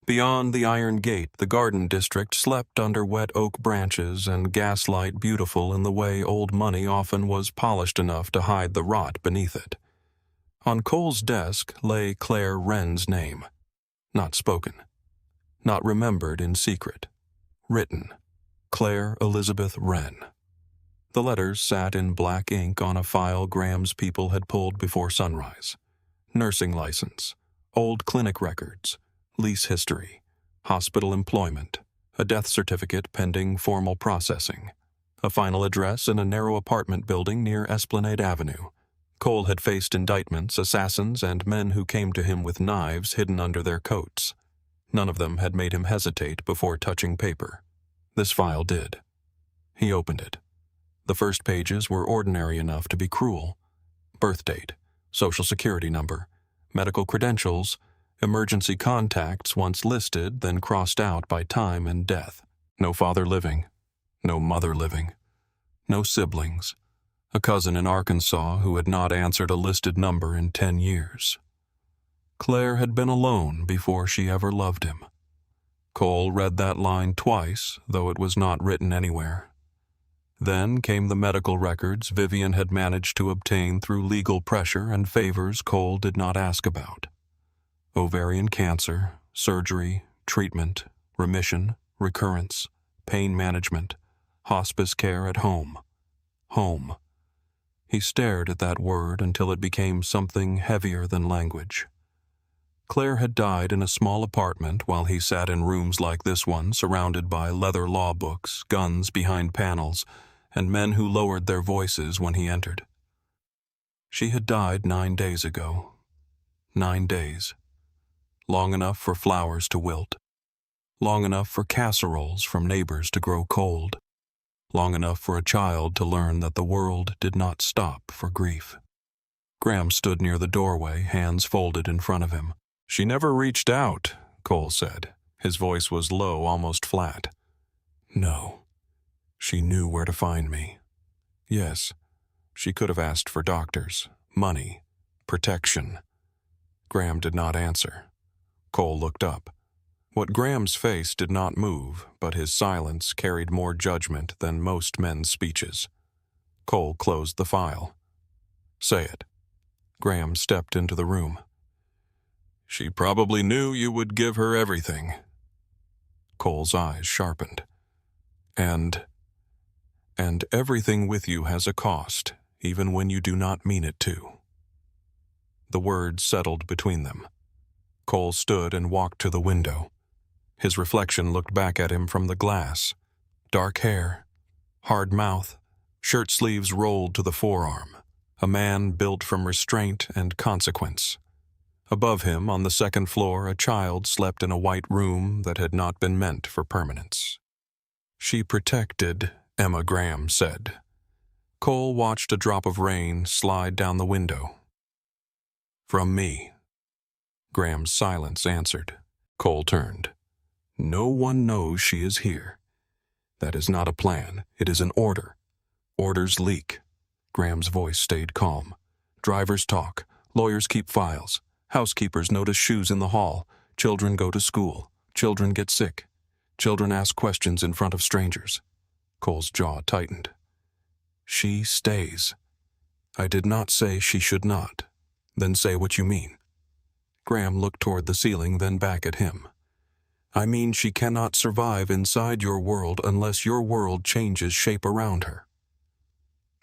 Beyond the iron gate, the garden district slept under wet oak branches and gaslight beautiful in the way old money often was polished enough to hide the rot beneath it. On Cole's desk lay Claire Wren's name. Not spoken. Not remembered in secret. Written. Claire Elizabeth Wren. The letters sat in black ink on a file Graham's people had pulled before sunrise. Nursing license, old clinic records, lease history, hospital employment, a death certificate pending formal processing, a final address in a narrow apartment building near Esplanade Avenue. Cole had faced indictments, assassins, and men who came to him with knives hidden under their coats. None of them had made him hesitate before touching paper. This file did. He opened it. The first pages were ordinary enough to be cruel. Birth date, social security number, medical credentials, emergency contacts once listed, then crossed out by time and death. No father living. No mother living. No siblings. A cousin in Arkansas who had not answered a listed number in 10 years. Claire had been alone before she ever loved him. Cole read that line twice, though it was not written anywhere. Then came the medical records Vivian had managed to obtain through legal pressure and favors Cole did not ask about. Ovarian cancer, surgery, treatment, remission, recurrence, pain management, hospice care at home. Home. He stared at that word until it became something heavier than language. Claire had died in a small apartment while he sat in rooms like this one, surrounded by leather law books, guns behind panels, and men who lowered their voices when he entered. She had died 9 days ago. 9 days. Long enough for flowers to wilt. Long enough for casseroles from neighbors to grow cold. Long enough for a child to learn that the world did not stop for grief. Graham stood near the doorway, hands folded in front of him. "She never reached out," Cole said. His voice was low, almost flat. "No. She knew where to find me. Yes, she could have asked for doctors, money, protection." Graham did not answer. Cole looked up. What Graham's face did not move, but his silence carried more judgment than most men's speeches. Cole closed the file. "Say it." Graham stepped into the room. "She probably knew you would give her everything." Cole's eyes sharpened. And everything with you has a cost, even when you do not mean it to." The words settled between them. Cole stood and walked to the window. His reflection looked back at him from the glass. Dark hair, hard mouth, shirt sleeves rolled to the forearm. A man built from restraint and consequence. Above him, on the second floor, a child slept in a white room that had not been meant for permanence. "She protected," Emma Graham said. Cole watched a drop of rain slide down the window. "From me," Graham's silence answered. Cole turned. "No one knows she is here. That is not a plan. It is an order. Orders leak." Graham's voice stayed calm. "Drivers talk. Lawyers keep files. Housekeepers notice shoes in the hall. Children go to school. Children get sick. Children ask questions in front of strangers." Cole's jaw tightened. "She stays." "I did not say she should not." "Then say what you mean." Graham looked toward the ceiling, then back at him. "I mean she cannot survive inside your world unless your world changes shape around her."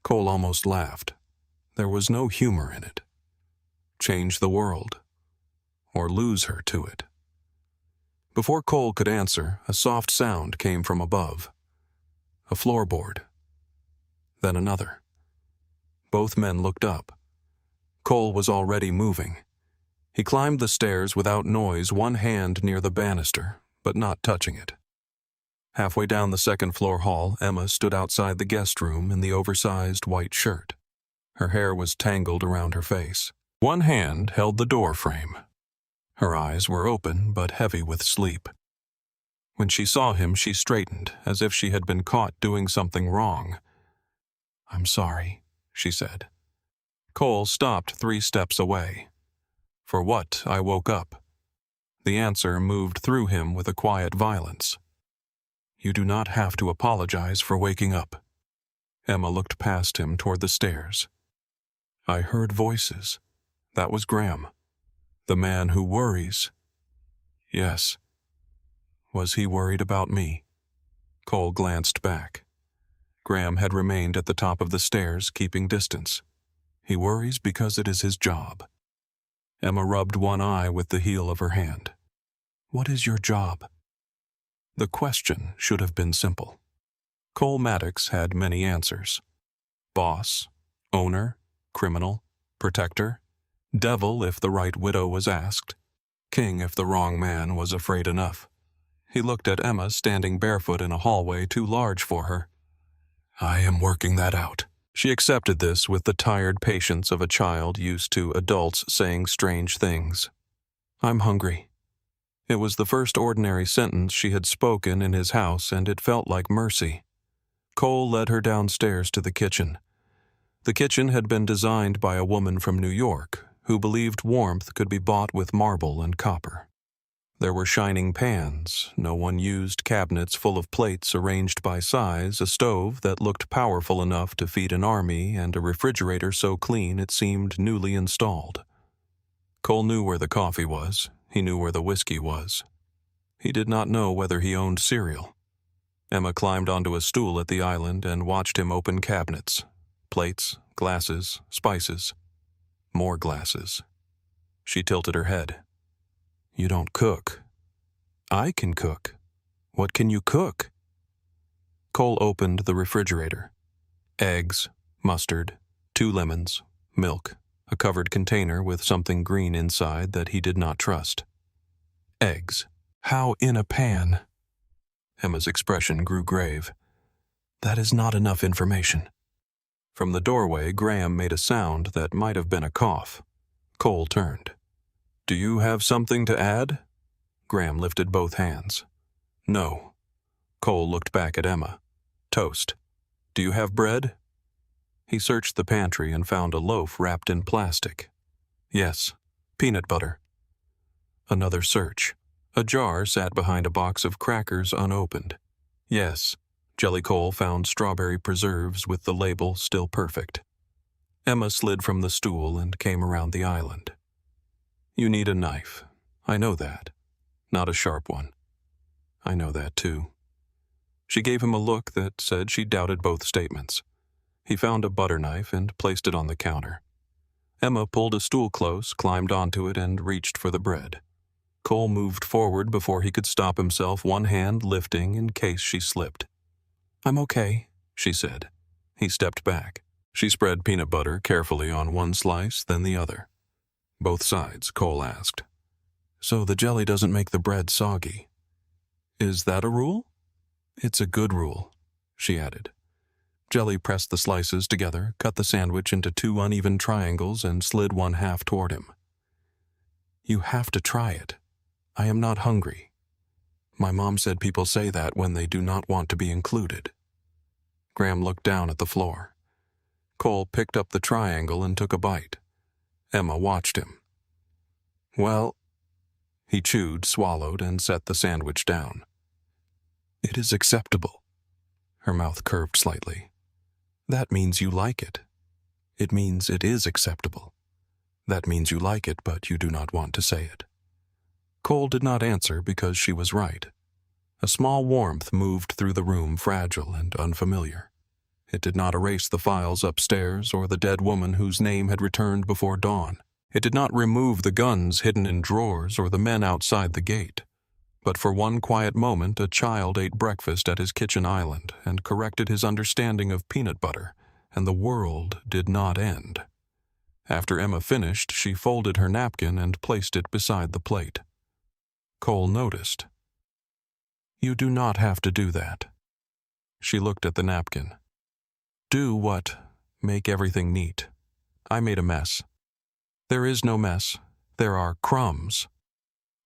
Cole almost laughed. There was no humor in it. Change the world, or lose her to it. Before Cole could answer, a soft sound came from above. A floorboard. Then another. Both men looked up. Cole was already moving. He climbed the stairs without noise, one hand near the banister, but not touching it. Halfway down the second-floor hall, Emma stood outside the guest room in the oversized white shirt. Her hair was tangled around her face. One hand held the door frame. Her eyes were open but heavy with sleep. When she saw him, she straightened, as if she had been caught doing something wrong. "I'm sorry," she said. Cole stopped 3 steps away. "For what I woke up." The answer moved through him with a quiet violence. "You do not have to apologize for waking up." Emma looked past him toward the stairs. "I heard voices. That was Graham. The man who worries." "Yes." Was he worried about me? Cole glanced back. Graham had remained at the top of the stairs, keeping distance. He worries because it is his job. Emma rubbed one eye with the heel of her hand. "What is your job?" The question should have been simple. Cole Maddox had many answers. Boss, owner, criminal, protector, devil if the right widow was asked, king if the wrong man was afraid enough. He looked at Emma standing barefoot in a hallway too large for her. "I am working that out." She accepted this with the tired patience of a child used to adults saying strange things. "I'm hungry." It was the first ordinary sentence she had spoken in his house, and it felt like mercy. Cole led her downstairs to the kitchen. The kitchen had been designed by a woman from New York who believed warmth could be bought with marble and copper. There were shining pans, no one used cabinets full of plates arranged by size, a stove that looked powerful enough to feed an army, and a refrigerator so clean it seemed newly installed. Cole knew where the coffee was. He knew where the whiskey was. He did not know whether he owned cereal. Emma climbed onto a stool at the island and watched him open cabinets. Plates, glasses, spices. More glasses. She tilted her head. "You don't cook." "I can cook." "What can you cook?" Cole opened the refrigerator. Eggs, mustard, 2 lemons, milk, a covered container with something green inside that he did not trust. Eggs. "How in a pan?" Emma's expression grew grave. "That is not enough information." From the doorway, Graham made a sound that might have been a cough. Cole turned. "Do you have something to add?" Graham lifted both hands. "No." Cole looked back at Emma. "Toast. Do you have bread?" He searched the pantry and found a loaf wrapped in plastic. "Yes. Peanut butter." Another search. A jar sat behind a box of crackers unopened. "Yes." Jelly-Cole found strawberry preserves with the label still perfect. Emma slid from the stool and came around the island. "You need a knife. I know that. Not a sharp one." "I know that, too." She gave him a look that said she doubted both statements. He found a butter knife and placed it on the counter. Emma pulled a stool close, climbed onto it, and reached for the bread. Cole moved forward before he could stop himself, one hand lifting in case she slipped. "I'm okay," she said. He stepped back. She spread peanut butter carefully on one slice, then the other. "Both sides?" Cole asked. "So the jelly doesn't make the bread soggy." "Is that a rule?" "It's a good rule," she added. Jelly pressed the slices together, cut the sandwich into 2 uneven triangles, and slid one half toward him. "You have to try it. I am not hungry. My mom said people say that when they do not want to be included." Graham looked down at the floor. Cole picked up the triangle and took a bite. Emma watched him. "Well," he chewed, swallowed, and set the sandwich down. "It is acceptable." Her mouth curved slightly. "That means you like it. It means it is acceptable. That means you like it, but you do not want to say it." Cole did not answer because she was right. A small warmth moved through the room, fragile and unfamiliar. It did not erase the files upstairs or the dead woman whose name had returned before dawn. It did not remove the guns hidden in drawers or the men outside the gate. But for one quiet moment, a child ate breakfast at his kitchen island and corrected his understanding of peanut butter, and the world did not end. After Emma finished, she folded her napkin and placed it beside the plate. Cole noticed. "You do not have to do that." She looked at the napkin. "Do what? Make everything neat. I made a mess." "There is no mess. There are crumbs."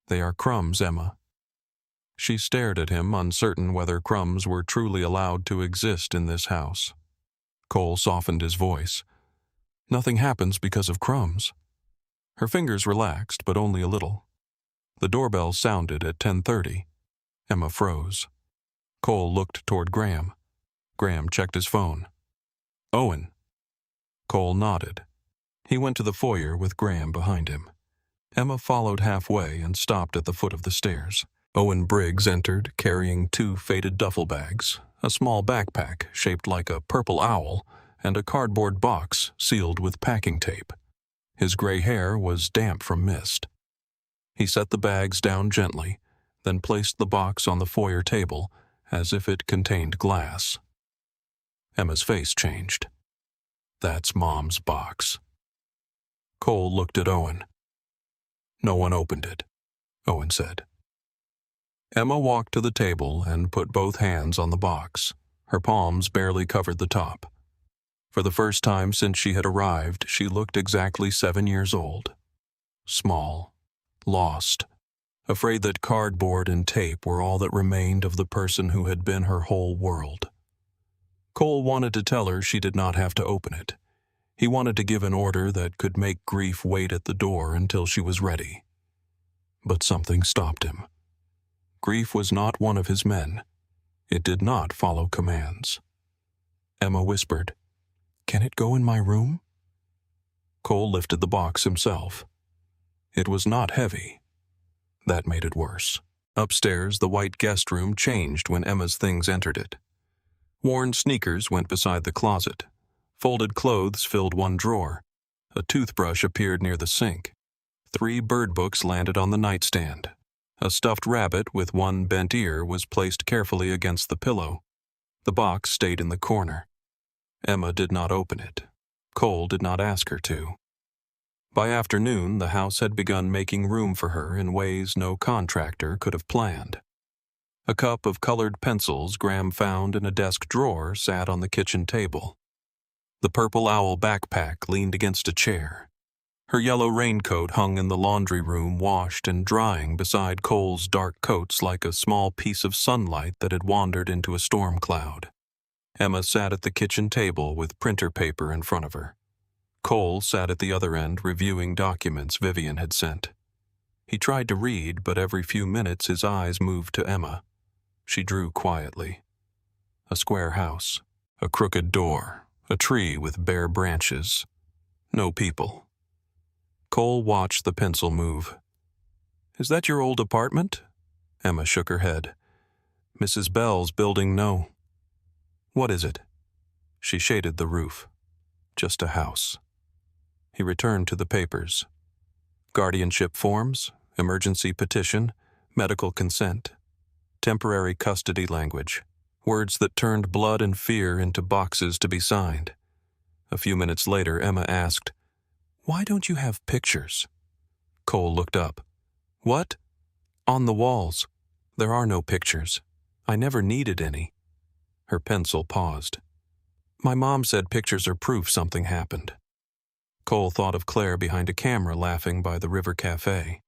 "They are crumbs, Emma." She stared at him, uncertain whether crumbs were truly allowed to exist in this house. Cole softened his voice. "Nothing happens because of crumbs." Her fingers relaxed, but only a little. The doorbell sounded at 10:30. Emma froze. Cole looked toward Graham. Graham checked his phone. "Owen." Cole nodded. He went to the foyer with Graham behind him. Emma followed halfway and stopped at the foot of the stairs. Owen Briggs entered, carrying 2 faded duffel bags, a small backpack shaped like a purple owl, and a cardboard box sealed with packing tape. His gray hair was damp from mist. He set the bags down gently, then placed the box on the foyer table as if it contained glass. Emma's face changed. "That's Mom's box." Cole looked at Owen. "No one opened it," Owen said. Emma walked to the table and put both hands on the box. Her palms barely covered the top. For the first time since she had arrived, she looked exactly 7 years old. Small, lost, afraid that cardboard and tape were all that remained of the person who had been her whole world. Cole wanted to tell her she did not have to open it. He wanted to give an order that could make grief wait at the door until she was ready. But something stopped him. Grief was not one of his men. It did not follow commands. Emma whispered, "Can it go in my room?" Cole lifted the box himself. It was not heavy. That made it worse. Upstairs, the white guest room changed when Emma's things entered it. Worn sneakers went beside the closet. Folded clothes filled one drawer. A toothbrush appeared near the sink. 3 bird books landed on the nightstand. A stuffed rabbit with one bent ear was placed carefully against the pillow. The box stayed in the corner. Emma did not open it. Cole did not ask her to. By afternoon, the house had begun making room for her in ways no contractor could have planned. A cup of colored pencils Graham found in a desk drawer sat on the kitchen table. The purple owl backpack leaned against a chair. Her yellow raincoat hung in the laundry room, washed and drying beside Cole's dark coats like a small piece of sunlight that had wandered into a storm cloud. Emma sat at the kitchen table with printer paper in front of her. Cole sat at the other end reviewing documents Vivian had sent. He tried to read, but every few minutes his eyes moved to Emma. She drew quietly. A square house, a crooked door, a tree with bare branches. No people. Cole watched the pencil move. "Is that your old apartment?" Emma shook her head. "Mrs. Bell's building, no." "What is it?" She shaded the roof. "Just a house." He returned to the papers. Guardianship forms, emergency petition, medical consent, temporary custody language, words that turned blood and fear into boxes to be signed. A few minutes later, Emma asked, "Why don't you have pictures?" Cole looked up. "What?" "On the walls. There are no pictures. I never needed any." Her pencil paused. My mom said pictures are proof something happened. Cole thought of Claire behind a camera laughing by the river cafe.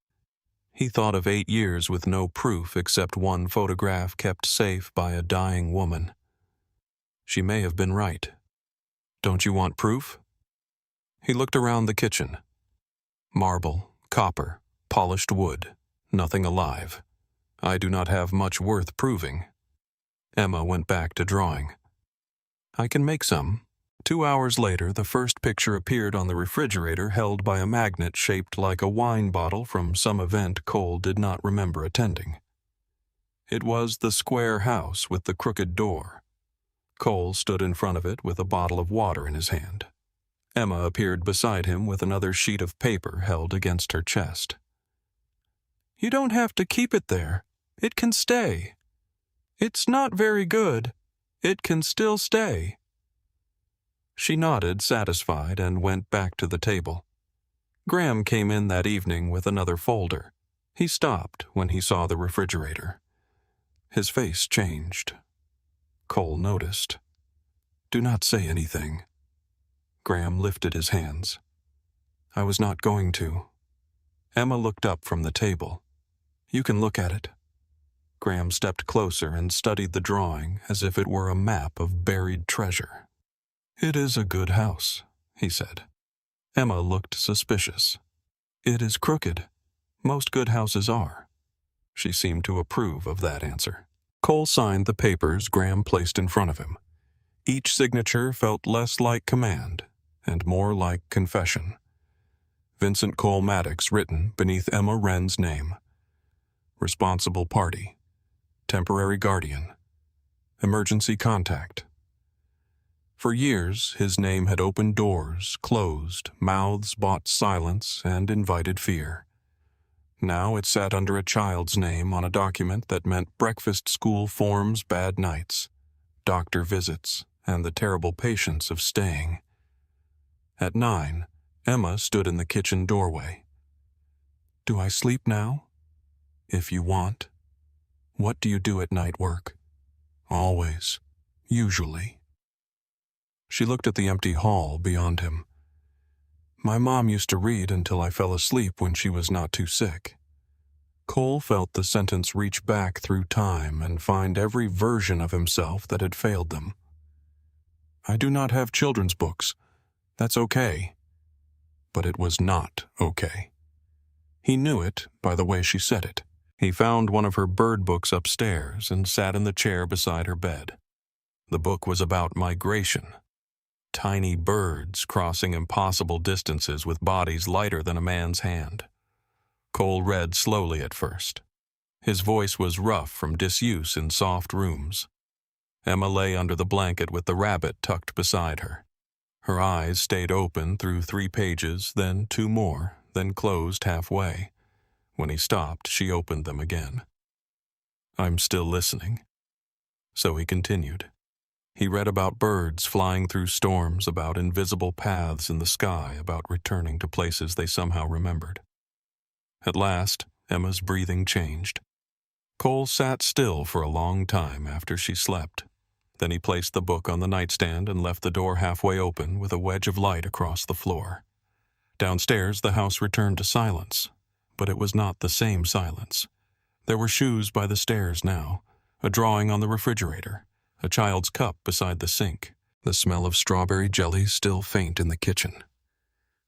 He thought of 8 years with no proof except one photograph kept safe by a dying woman. She may have been right. Don't you want proof? He looked around the kitchen. Marble, copper, polished wood, nothing alive. I do not have much worth proving. Emma went back to drawing. I can make some. 2 hours later, the first picture appeared on the refrigerator held by a magnet shaped like a wine bottle from some event Cole did not remember attending. It was the square house with the crooked door. Cole stood in front of it with a bottle of water in his hand. Emma appeared beside him with another sheet of paper held against her chest. You don't have to keep it there. It can stay. It's not very good. It can still stay. She nodded, satisfied, and went back to the table. Graham came in that evening with another folder. He stopped when he saw the refrigerator. His face changed. Cole noticed. Do not say anything. Graham lifted his hands. I was not going to. Emma looked up from the table. You can look at it. Graham stepped closer and studied the drawing as if it were a map of buried treasure. It is a good house, he said. Emma looked suspicious. It is crooked. Most good houses are. She seemed to approve of that answer. Cole signed the papers Graham placed in front of him. Each signature felt less like command and more like confession. Vincent Cole Maddox written beneath Emma Wren's name. Responsible party. Temporary guardian. Emergency contact. For years, his name had opened doors, closed, mouths bought silence, and invited fear. Now it sat under a child's name on a document that meant breakfast school forms bad nights, doctor visits, and the terrible patience of staying. At 9, Emma stood in the kitchen doorway. Do I sleep now? If you want. What do you do at night work? Always. Usually. She looked at the empty hall beyond him. My mom used to read until I fell asleep when she was not too sick. Cole felt the sentence reach back through time and find every version of himself that had failed them. I do not have children's books. That's okay. But it was not okay. He knew it by the way she said it. He found one of her bird books upstairs and sat in the chair beside her bed. The book was about migration. Tiny birds crossing impossible distances with bodies lighter than a man's hand. Cole read slowly at first. His voice was rough from disuse in soft rooms. Emma lay under the blanket with the rabbit tucked beside her. Her eyes stayed open through 3 pages, then 2 more, then closed halfway. When he stopped, she opened them again. I'm still listening. So he continued. He read about birds flying through storms, about invisible paths in the sky, about returning to places they somehow remembered. At last, Emma's breathing changed. Cole sat still for a long time after she slept. Then he placed the book on the nightstand and left the door halfway open with a wedge of light across the floor. Downstairs, the house returned to silence, but it was not the same silence. There were shoes by the stairs now, a drawing on the refrigerator, a child's cup beside the sink, the smell of strawberry jelly still faint in the kitchen.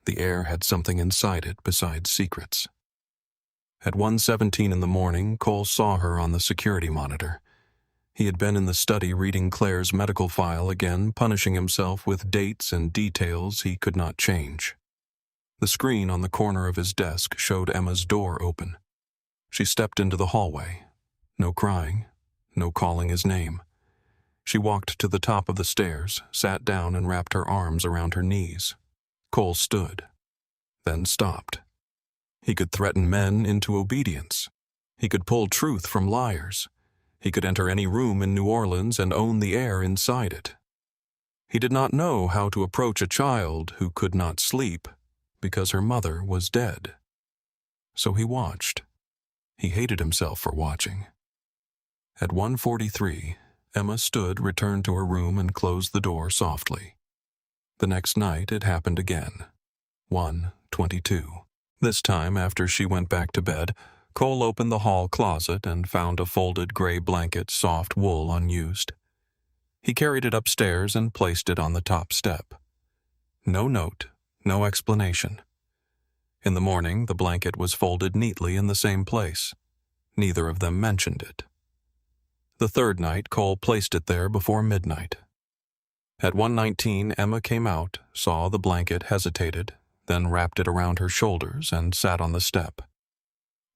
The air had something inside it besides secrets. At 1:17 in the morning, Cole saw her on the security monitor. He had been in the study reading Claire's medical file again, punishing himself with dates and details he could not change. The screen on the corner of his desk showed Emma's door open. She stepped into the hallway. No crying, no calling his name. She walked to the top of the stairs, sat down and wrapped her arms around her knees. Cole stood, then stopped. He could threaten men into obedience. He could pull truth from liars. He could enter any room in New Orleans and own the air inside it. He did not know how to approach a child who could not sleep because her mother was dead. So he watched. He hated himself for watching. At 1:43, Emma stood, returned to her room, and closed the door softly. The next night it happened again. 1:22. This time, after she went back to bed, Cole opened the hall closet and found a folded gray blanket, soft wool unused. He carried it upstairs and placed it on the top step. No note, no explanation. In the morning, the blanket was folded neatly in the same place. Neither of them mentioned it. The third night, Cole placed it there before midnight. At 1:19, Emma came out, saw the blanket, hesitated, then wrapped it around her shoulders and sat on the step.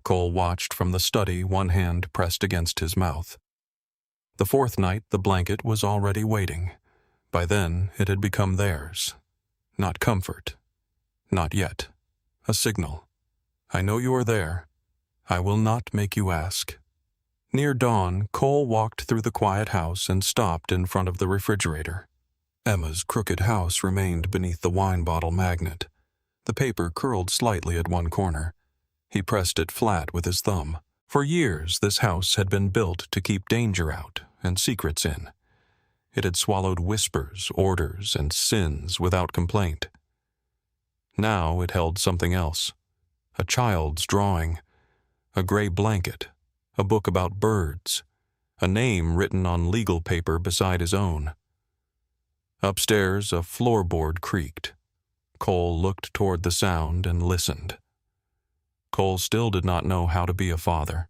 Cole watched from the study, one hand pressed against his mouth. The fourth night, the blanket was already waiting. By then, it had become theirs. Not comfort. Not yet. A signal. I know you are there. I will not make you ask. Near dawn, Cole walked through the quiet house and stopped in front of the refrigerator. Emma's crooked house remained beneath the wine bottle magnet. The paper curled slightly at one corner. He pressed it flat with his thumb. For years, this house had been built to keep danger out and secrets in. It had swallowed whispers, orders, and sins without complaint. Now it held something else. A child's drawing. A gray blanket. A book about birds. A name written on legal paper beside his own. Upstairs, a floorboard creaked. Cole looked toward the sound and listened. Cole still did not know how to be a father.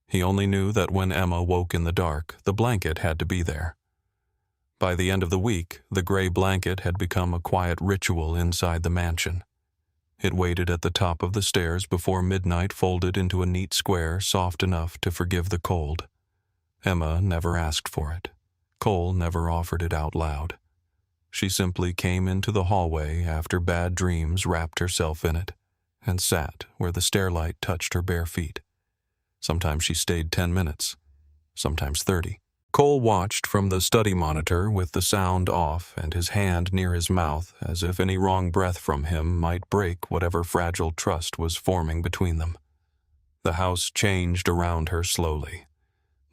He only knew that when Emma woke in the dark, the blanket had to be there. By the end of the week, the gray blanket had become a quiet ritual inside the mansion. It waited at the top of the stairs before midnight, folded into a neat square soft enough to forgive the cold. Emma never asked for it. Cole never offered it out loud. She simply came into the hallway after bad dreams wrapped herself in it, and sat where the stairlight touched her bare feet. Sometimes she stayed 10 minutes, sometimes 30. Cole watched from the study monitor with the sound off and his hand near his mouth, as if any wrong breath from him might break whatever fragile trust was forming between them. The house changed around her slowly.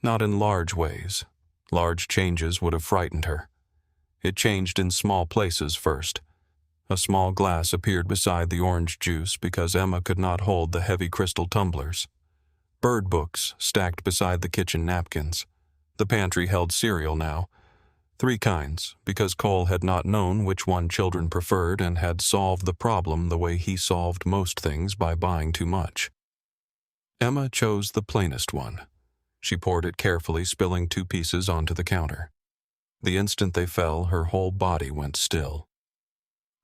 Not in large ways. Large changes would have frightened her. It changed in small places first. A small glass appeared beside the orange juice because Emma could not hold the heavy crystal tumblers. Bird books stacked beside the kitchen napkins. The pantry held cereal now. 3 kinds, because Cole had not known which one children preferred and had solved the problem the way he solved most things, by buying too much. Emma chose the plainest one. She poured it carefully, spilling 2 pieces onto the counter. The instant they fell, her whole body went still.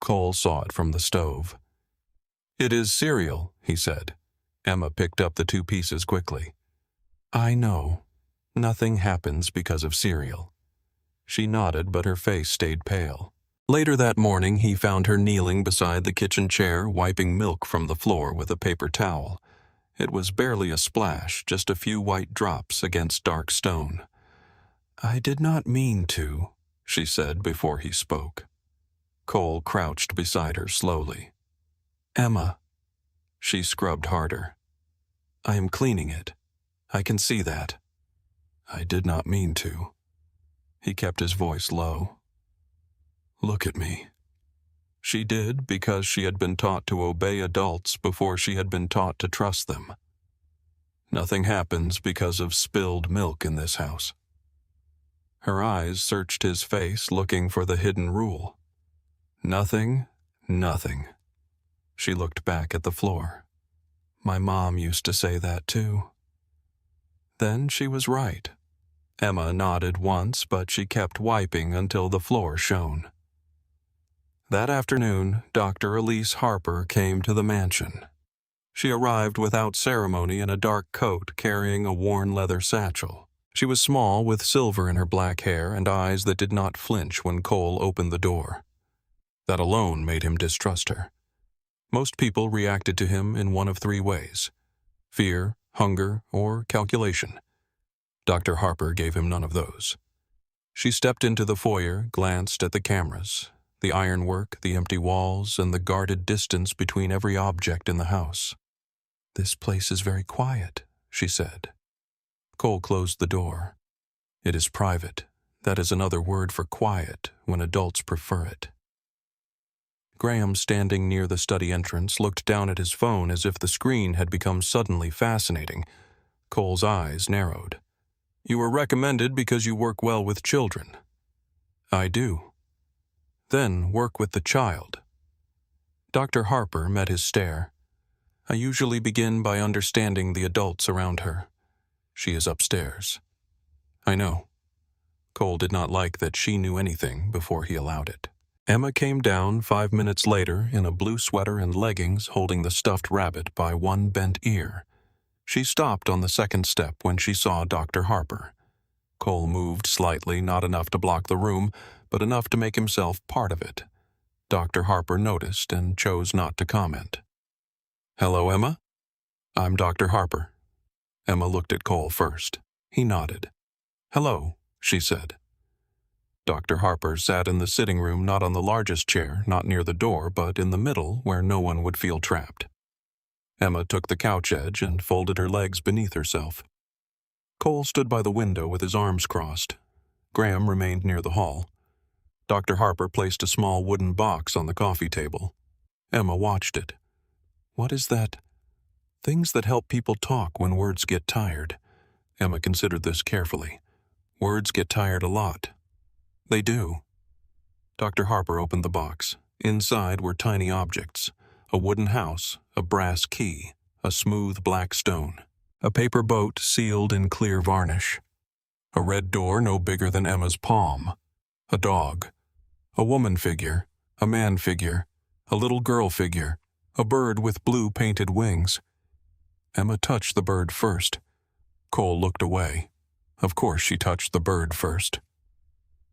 Cole saw it from the stove. "It is cereal," he said. Emma picked up the 2 pieces quickly. "I know. Nothing happens because of cereal." She nodded, but her face stayed pale. Later that morning, he found her kneeling beside the kitchen chair, wiping milk from the floor with a paper towel. It was barely a splash, just a few white drops against dark stone. "I did not mean to," she said before he spoke. Cole crouched beside her slowly. "Emma." She scrubbed harder. "I am cleaning it. I can see that." "I did not mean to." He kept his voice low. "Look at me." She did, because she had been taught to obey adults before she had been taught to trust them. Nothing happens because of spilled milk in this house. Her eyes searched his face, looking for the hidden rule. Nothing, nothing. She looked back at the floor. My mom used to say that too. Then she was right. Emma nodded once, but she kept wiping until the floor shone. That afternoon, Dr. Elise Harper came to the mansion. She arrived without ceremony in a dark coat, carrying a worn leather satchel. She was small, with silver in her black hair and eyes that did not flinch when Cole opened the door. That alone made him distrust her. Most people reacted to him in one of 3 ways: fear, hunger, or calculation. Dr. Harper gave him none of those. She stepped into the foyer, glanced at the cameras, the ironwork, the empty walls, and the guarded distance between every object in the house. "This place is very quiet," she said. Cole closed the door. It is private. That is another word for quiet when adults prefer it. Graham, standing near the study entrance, looked down at his phone as if the screen had become suddenly fascinating. Cole's eyes narrowed. You were recommended because you work well with children. I do. Then work with the child. Dr. Harper met his stare. I usually begin by understanding the adults around her. She is upstairs. I know. Cole did not like that she knew anything before he allowed it. Emma came down 5 minutes later in a blue sweater and leggings, holding the stuffed rabbit by one bent ear. She stopped on the second step when she saw Dr. Harper. Cole moved slightly, not enough to block the room, but enough to make himself part of it. Dr. Harper noticed and chose not to comment. Hello, Emma? I'm Dr. Harper. Emma looked at Cole first. He nodded. Hello, she said. Dr. Harper sat in the sitting room, not on the largest chair, not near the door, but in the middle where no one would feel trapped. Emma took the couch edge and folded her legs beneath herself. Cole stood by the window with his arms crossed. Graham remained near the hall. Dr. Harper placed a small wooden box on the coffee table. Emma watched it. What is that? Things that help people talk when words get tired. Emma considered this carefully. Words get tired a lot. They do. Dr. Harper opened the box. Inside were tiny objects. A wooden house, a brass key, a smooth black stone, a paper boat sealed in clear varnish, a red door no bigger than Emma's palm, a dog, a woman figure, a man figure, a little girl figure, a bird with blue painted wings. Emma touched the bird first. Cole looked away. Of course she touched the bird first.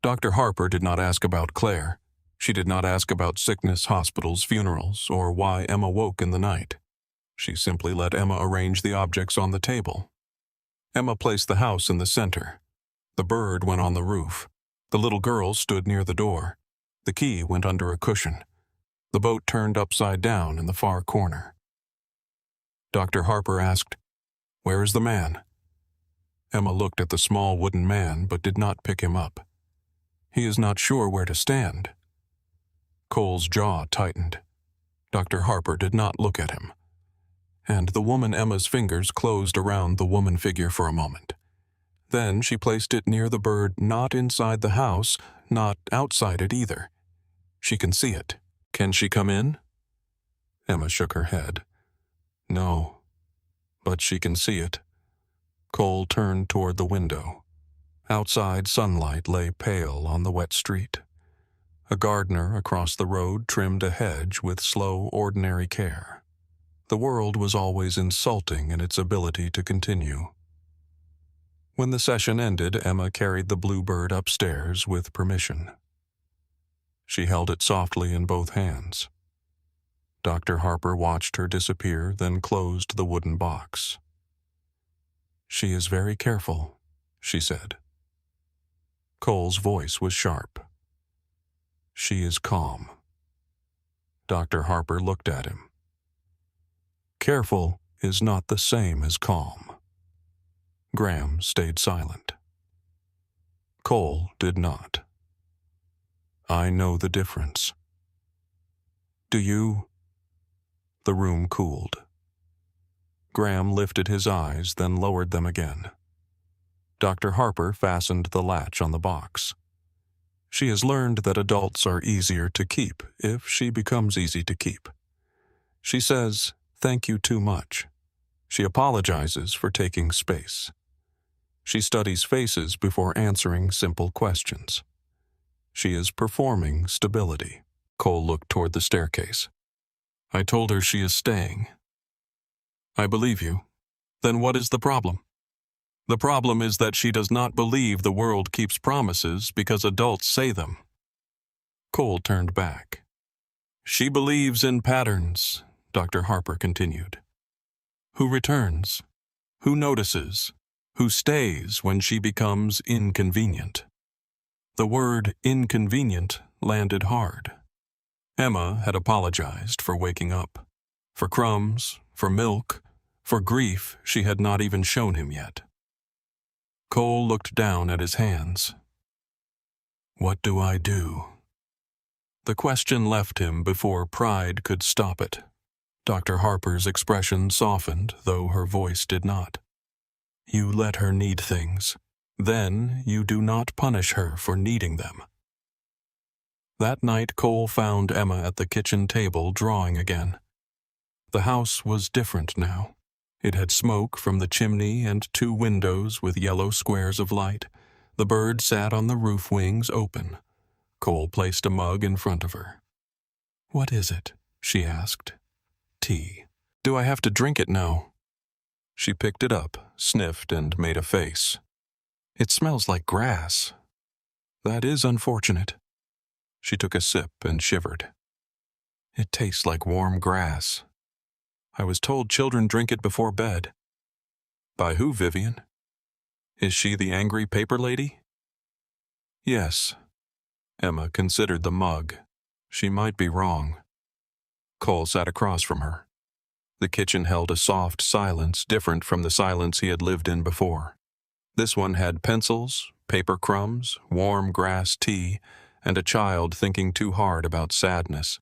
Dr. Harper did not ask about Claire. She did not ask about sickness, hospitals, funerals, or why Emma woke in the night. She simply let Emma arrange the objects on the table. Emma placed the house in the center. The bird went on the roof. The little girl stood near the door. The key went under a cushion. The boat turned upside down in the far corner. Dr. Harper asked, "Where is the man?" Emma looked at the small wooden man but did not pick him up. He is not sure where to stand. Cole's jaw tightened. Dr. Harper did not look at him. And the woman Emma's fingers closed around the woman figure for a moment. Then she placed it near the bird, not inside the house, not outside it either. She can see it. Can she come in? Emma shook her head. No, but she can see it. Cole turned toward the window. Outside, sunlight lay pale on the wet street. A gardener across the road trimmed a hedge with slow, ordinary care. The world was always insulting in its ability to continue. When the session ended, Emma carried the bluebird upstairs with permission. She held it softly in both hands. Dr. Harper watched her disappear, then closed the wooden box. She is very careful, she said. Cole's voice was sharp. She is calm. Dr. Harper looked at him. Careful is not the same as calm. Graham stayed silent. Cole did not. I know the difference. Do you? The room cooled. Graham lifted his eyes, then lowered them again. Dr. Harper fastened the latch on the box. She has learned that adults are easier to keep if she becomes easy to keep. She says, "Thank you too much." She apologizes for taking space. She studies faces before answering simple questions. She is performing stability. Cole looked toward the staircase. I told her she is staying. I believe you. Then what is the problem? The problem is that she does not believe the world keeps promises because adults say them. Cole turned back. She believes in patterns, Dr. Harper continued. Who returns? Who notices? Who stays when she becomes inconvenient? The word inconvenient landed hard. Emma had apologized for waking up, for crumbs, for milk, for grief she had not even shown him yet. Cole looked down at his hands. What do I do? The question left him before pride could stop it. Dr. Harper's expression softened, though her voice did not. You let her need things. Then you do not punish her for needing them. That night Cole found Emma at the kitchen table drawing again. The house was different now. It had smoke from the chimney and 2 windows with yellow squares of light. The bird sat on the roof wings open. Cole placed a mug in front of her. What is it? She asked. Tea. Do I have to drink it now? She picked it up, sniffed, and made a face. It smells like grass. That is unfortunate. She took a sip and shivered. It tastes like warm grass. I was told children drink it before bed. By who, Vivian? Is she the angry paper lady? Yes. Emma considered the mug. She might be wrong. Cole sat across from her. The kitchen held a soft silence different from the silence he had lived in before. This one had pencils, paper crumbs, warm grass tea, and a child thinking too hard about sadness.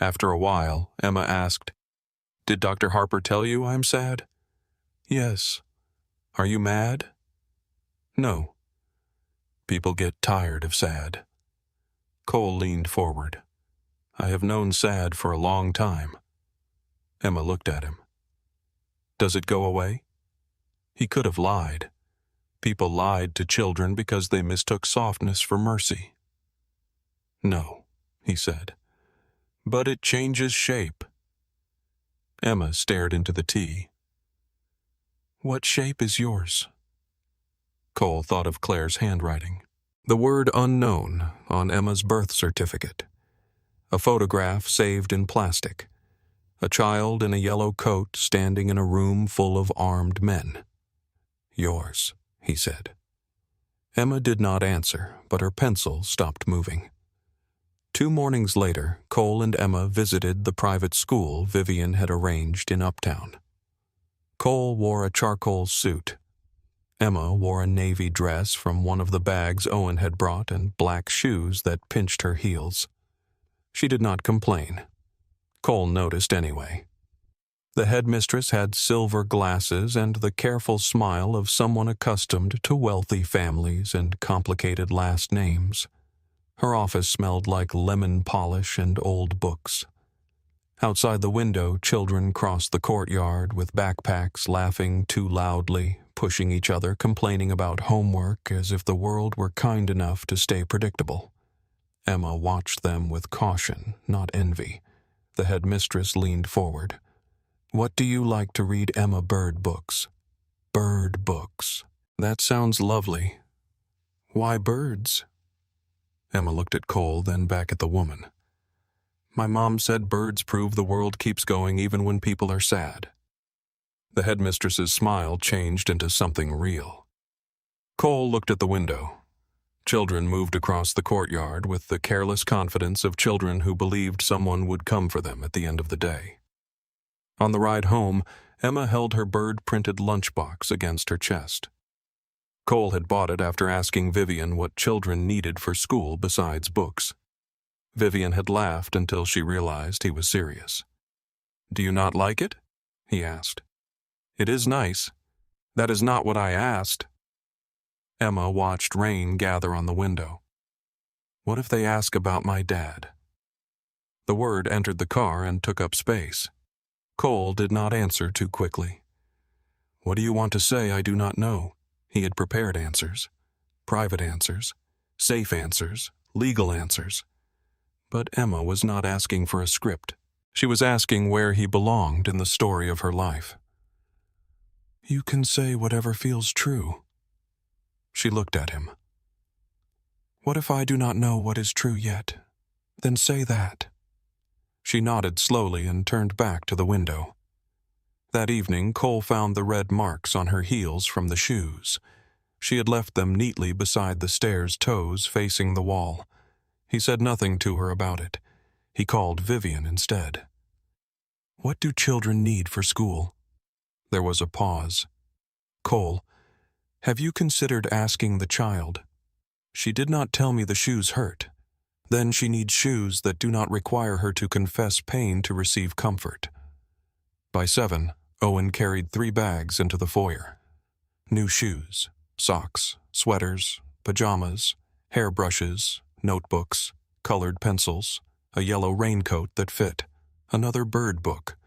After a while, Emma asked, Did Dr. Harper tell you I'm sad? Yes. Are you mad? No. People get tired of sad. Cole leaned forward. I have known sad for a long time. Emma looked at him. Does it go away? He could have lied. People lied to children because they mistook softness for mercy. No, he said. But it changes shape. Emma stared into the tea. What shape is yours? Cole thought of Claire's handwriting. The word unknown on Emma's birth certificate. A photograph saved in plastic. A child in a yellow coat standing in a room full of armed men. Yours, he said. Emma did not answer, but her pencil stopped moving. 2 mornings later, Cole and Emma visited the private school Vivian had arranged in Uptown. Cole wore a charcoal suit. Emma wore a navy dress from one of the bags Owen had brought and black shoes that pinched her heels. She did not complain. Cole noticed anyway. The headmistress had silver glasses and the careful smile of someone accustomed to wealthy families and complicated last names. Her office smelled like lemon polish and old books. Outside the window, children crossed the courtyard with backpacks, laughing too loudly, pushing each other, complaining about homework as if the world were kind enough to stay predictable. Emma watched them with caution, not envy. The headmistress leaned forward. What do you like to read, Emma? Bird books. Bird books. That sounds lovely. Why birds? Emma looked at Cole, then back at the woman. My mom said birds prove the world keeps going even when people are sad. The headmistress's smile changed into something real. Cole looked at the window. Children moved across the courtyard with the careless confidence of children who believed someone would come for them at the end of the day. On the ride home, Emma held her bird-printed lunchbox against her chest. Cole had bought it after asking Vivian what children needed for school besides books. Vivian had laughed until she realized he was serious. Do you not like it? He asked. It is nice. That is not what I asked. Emma watched rain gather on the window. What if they ask about my dad? The word entered the car and took up space. Cole did not answer too quickly. What do you want to say? I do not know. He had prepared answers. Private answers. Safe answers. Legal answers. But Emma was not asking for a script. She was asking where he belonged in the story of her life. You can say whatever feels true. She looked at him. What if I do not know what is true yet? Then say that. She nodded slowly and turned back to the window. That evening, Cole found the red marks on her heels from the shoes. She had left them neatly beside the stairs' toes facing the wall. He said nothing to her about it. He called Vivian instead. What do children need for school? There was a pause. Cole, Have you considered asking the child? She did not tell me the shoes hurt. Then she needs shoes that do not require her to confess pain to receive comfort. By 7, Owen carried 3 bags into the foyer. New shoes, socks, sweaters, pajamas, hairbrushes, notebooks, colored pencils, a yellow raincoat that fit, another bird book,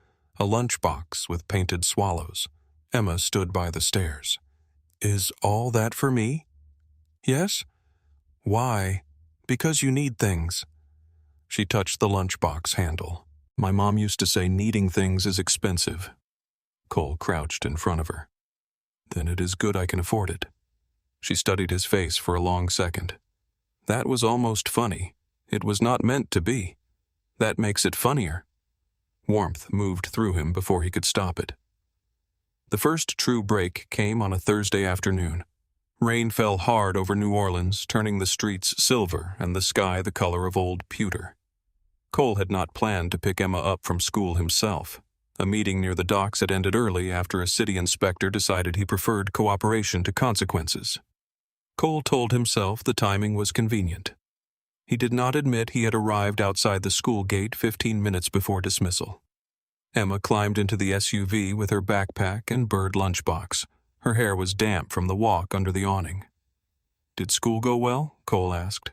a lunchbox with painted swallows. Emma stood by the stairs. Is all that for me? Yes? Why? Because you need things. She touched the lunchbox handle. My mom used to say needing things is expensive. Cole crouched in front of her. Then it is good I can afford it. She studied his face for a long second. That was almost funny. It was not meant to be. That makes it funnier. Warmth moved through him before he could stop it. The first true break came on a Thursday afternoon. Rain fell hard over New Orleans, turning the streets silver and the sky the color of old pewter. Cole had not planned to pick Emma up from school himself. A meeting near the docks had ended early after a city inspector decided he preferred cooperation to consequences. Cole told himself the timing was convenient. He did not admit he had arrived outside the school gate 15 minutes before dismissal. Emma climbed into the SUV with her backpack and bird lunchbox. Her hair was damp from the walk under the awning. Did school go well? Cole asked.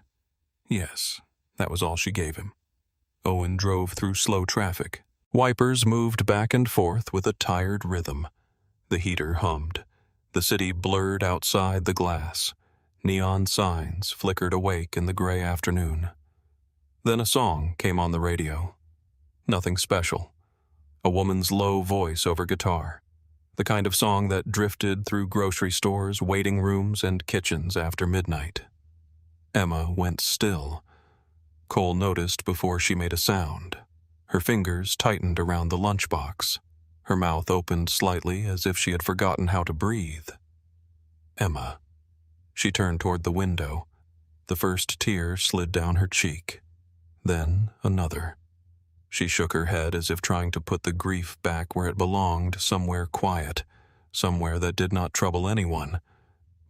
Yes, that was all she gave him. Owen drove through slow traffic. Wipers moved back and forth with a tired rhythm. The heater hummed. The city blurred outside the glass. Neon signs flickered awake in the gray afternoon. Then a song came on the radio. Nothing special. A woman's low voice over guitar. The kind of song that drifted through grocery stores, waiting rooms, and kitchens after midnight. Emma went still. Cole noticed before she made a sound. Her fingers tightened around the lunchbox. Her mouth opened slightly as if she had forgotten how to breathe. Emma. She turned toward the window. The first tear slid down her cheek. Then another. She shook her head as if trying to put the grief back where it belonged, somewhere quiet, somewhere that did not trouble anyone.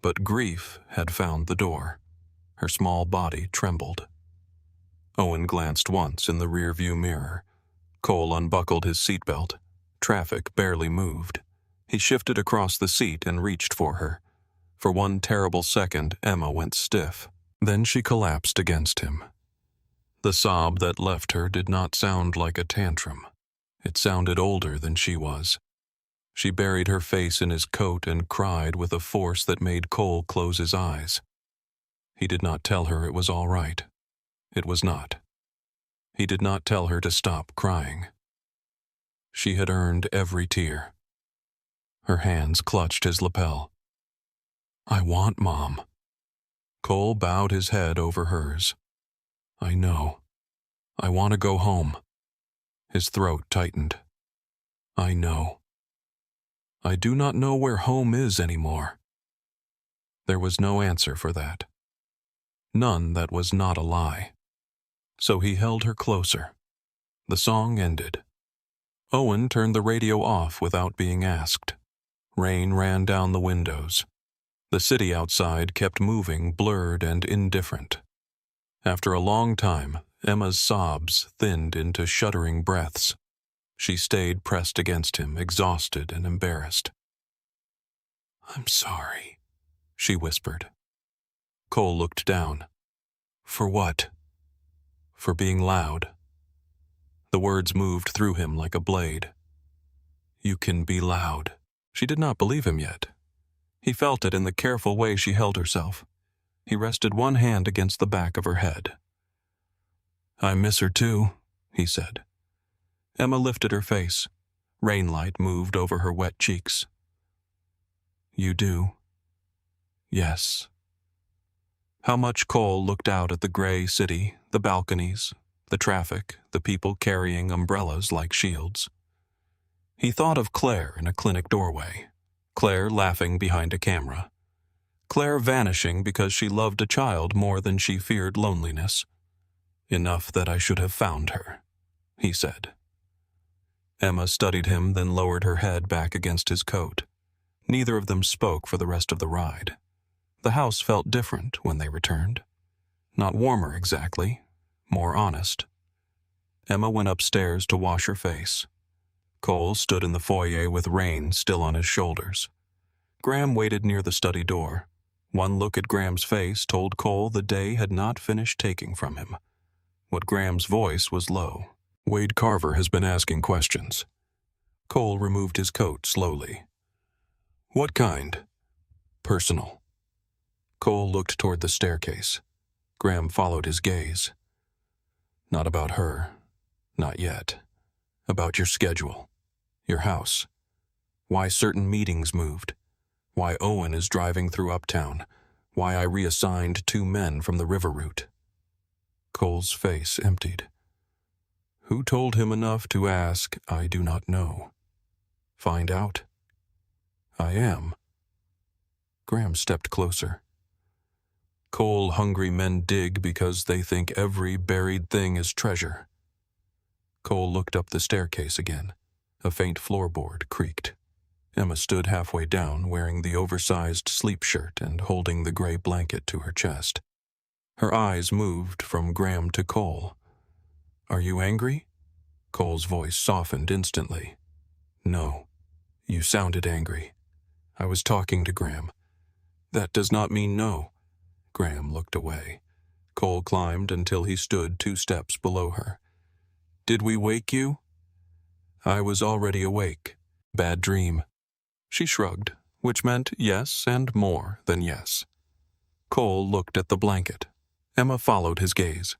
But grief had found the door. Her small body trembled. Owen glanced once in the rearview mirror. Cole unbuckled his seatbelt. Traffic barely moved. He shifted across the seat and reached for her. For one terrible second, Emma went stiff. Then she collapsed against him. The sob that left her did not sound like a tantrum. It sounded older than she was. She buried her face in his coat and cried with a force that made Cole close his eyes. He did not tell her it was all right. It was not. He did not tell her to stop crying. She had earned every tear. Her hands clutched his lapel. I want Mom. Cole bowed his head over hers. I know. I want to go home. His throat tightened. I know. I do not know where home is anymore. There was no answer for that. None that was not a lie. So he held her closer. The song ended. Owen turned the radio off without being asked. Rain ran down the windows. The city outside kept moving, blurred and indifferent. After a long time, Emma's sobs thinned into shuddering breaths. She stayed pressed against him, exhausted and embarrassed. I'm sorry, she whispered. Cole looked down. For what? For being loud. The words moved through him like a blade. You can be loud. She did not believe him yet. He felt it in the careful way she held herself. He rested one hand against the back of her head. I miss her too, he said. Emma lifted her face. Rainlight moved over her wet cheeks. You do? Yes. How much Cole looked out at the gray city, the balconies, the traffic, the people carrying umbrellas like shields. He thought of Claire in a clinic doorway. Claire laughing behind a camera. Claire vanishing because she loved a child more than she feared loneliness. Enough that I should have found her, he said. Emma studied him, then lowered her head back against his coat. Neither of them spoke for the rest of the ride. The house felt different when they returned. Not warmer exactly, more honest. Emma went upstairs to wash her face. Cole stood in the foyer with Rain still on his shoulders. Graham waited near the study door. One look at Graham's face told Cole the day had not finished taking from him. What Graham's voice was low. Wade Carver has been asking questions. Cole removed his coat slowly. What kind? Personal. Cole looked toward the staircase. Graham followed his gaze. Not about her. Not yet. About your schedule. Your house. Why certain meetings moved. Why Owen is driving through Uptown. Why I reassigned 2 men from the river route. Cole's face emptied. Who told him enough to ask, I do not know. Find out? I am. Graham stepped closer. Coal-hungry men dig because they think every buried thing is treasure. Cole looked up the staircase again. A faint floorboard creaked. Emma stood halfway down, wearing the oversized sleep shirt and holding the gray blanket to her chest. Her eyes moved from Graham to Cole. Are you angry? Cole's voice softened instantly. No. You sounded angry. I was talking to Graham. That does not mean no. Graham looked away. Cole climbed until he stood 2 steps below her. Did we wake you? I was already awake. Bad dream. She shrugged, which meant yes and more than yes. Cole looked at the blanket. Emma followed his gaze.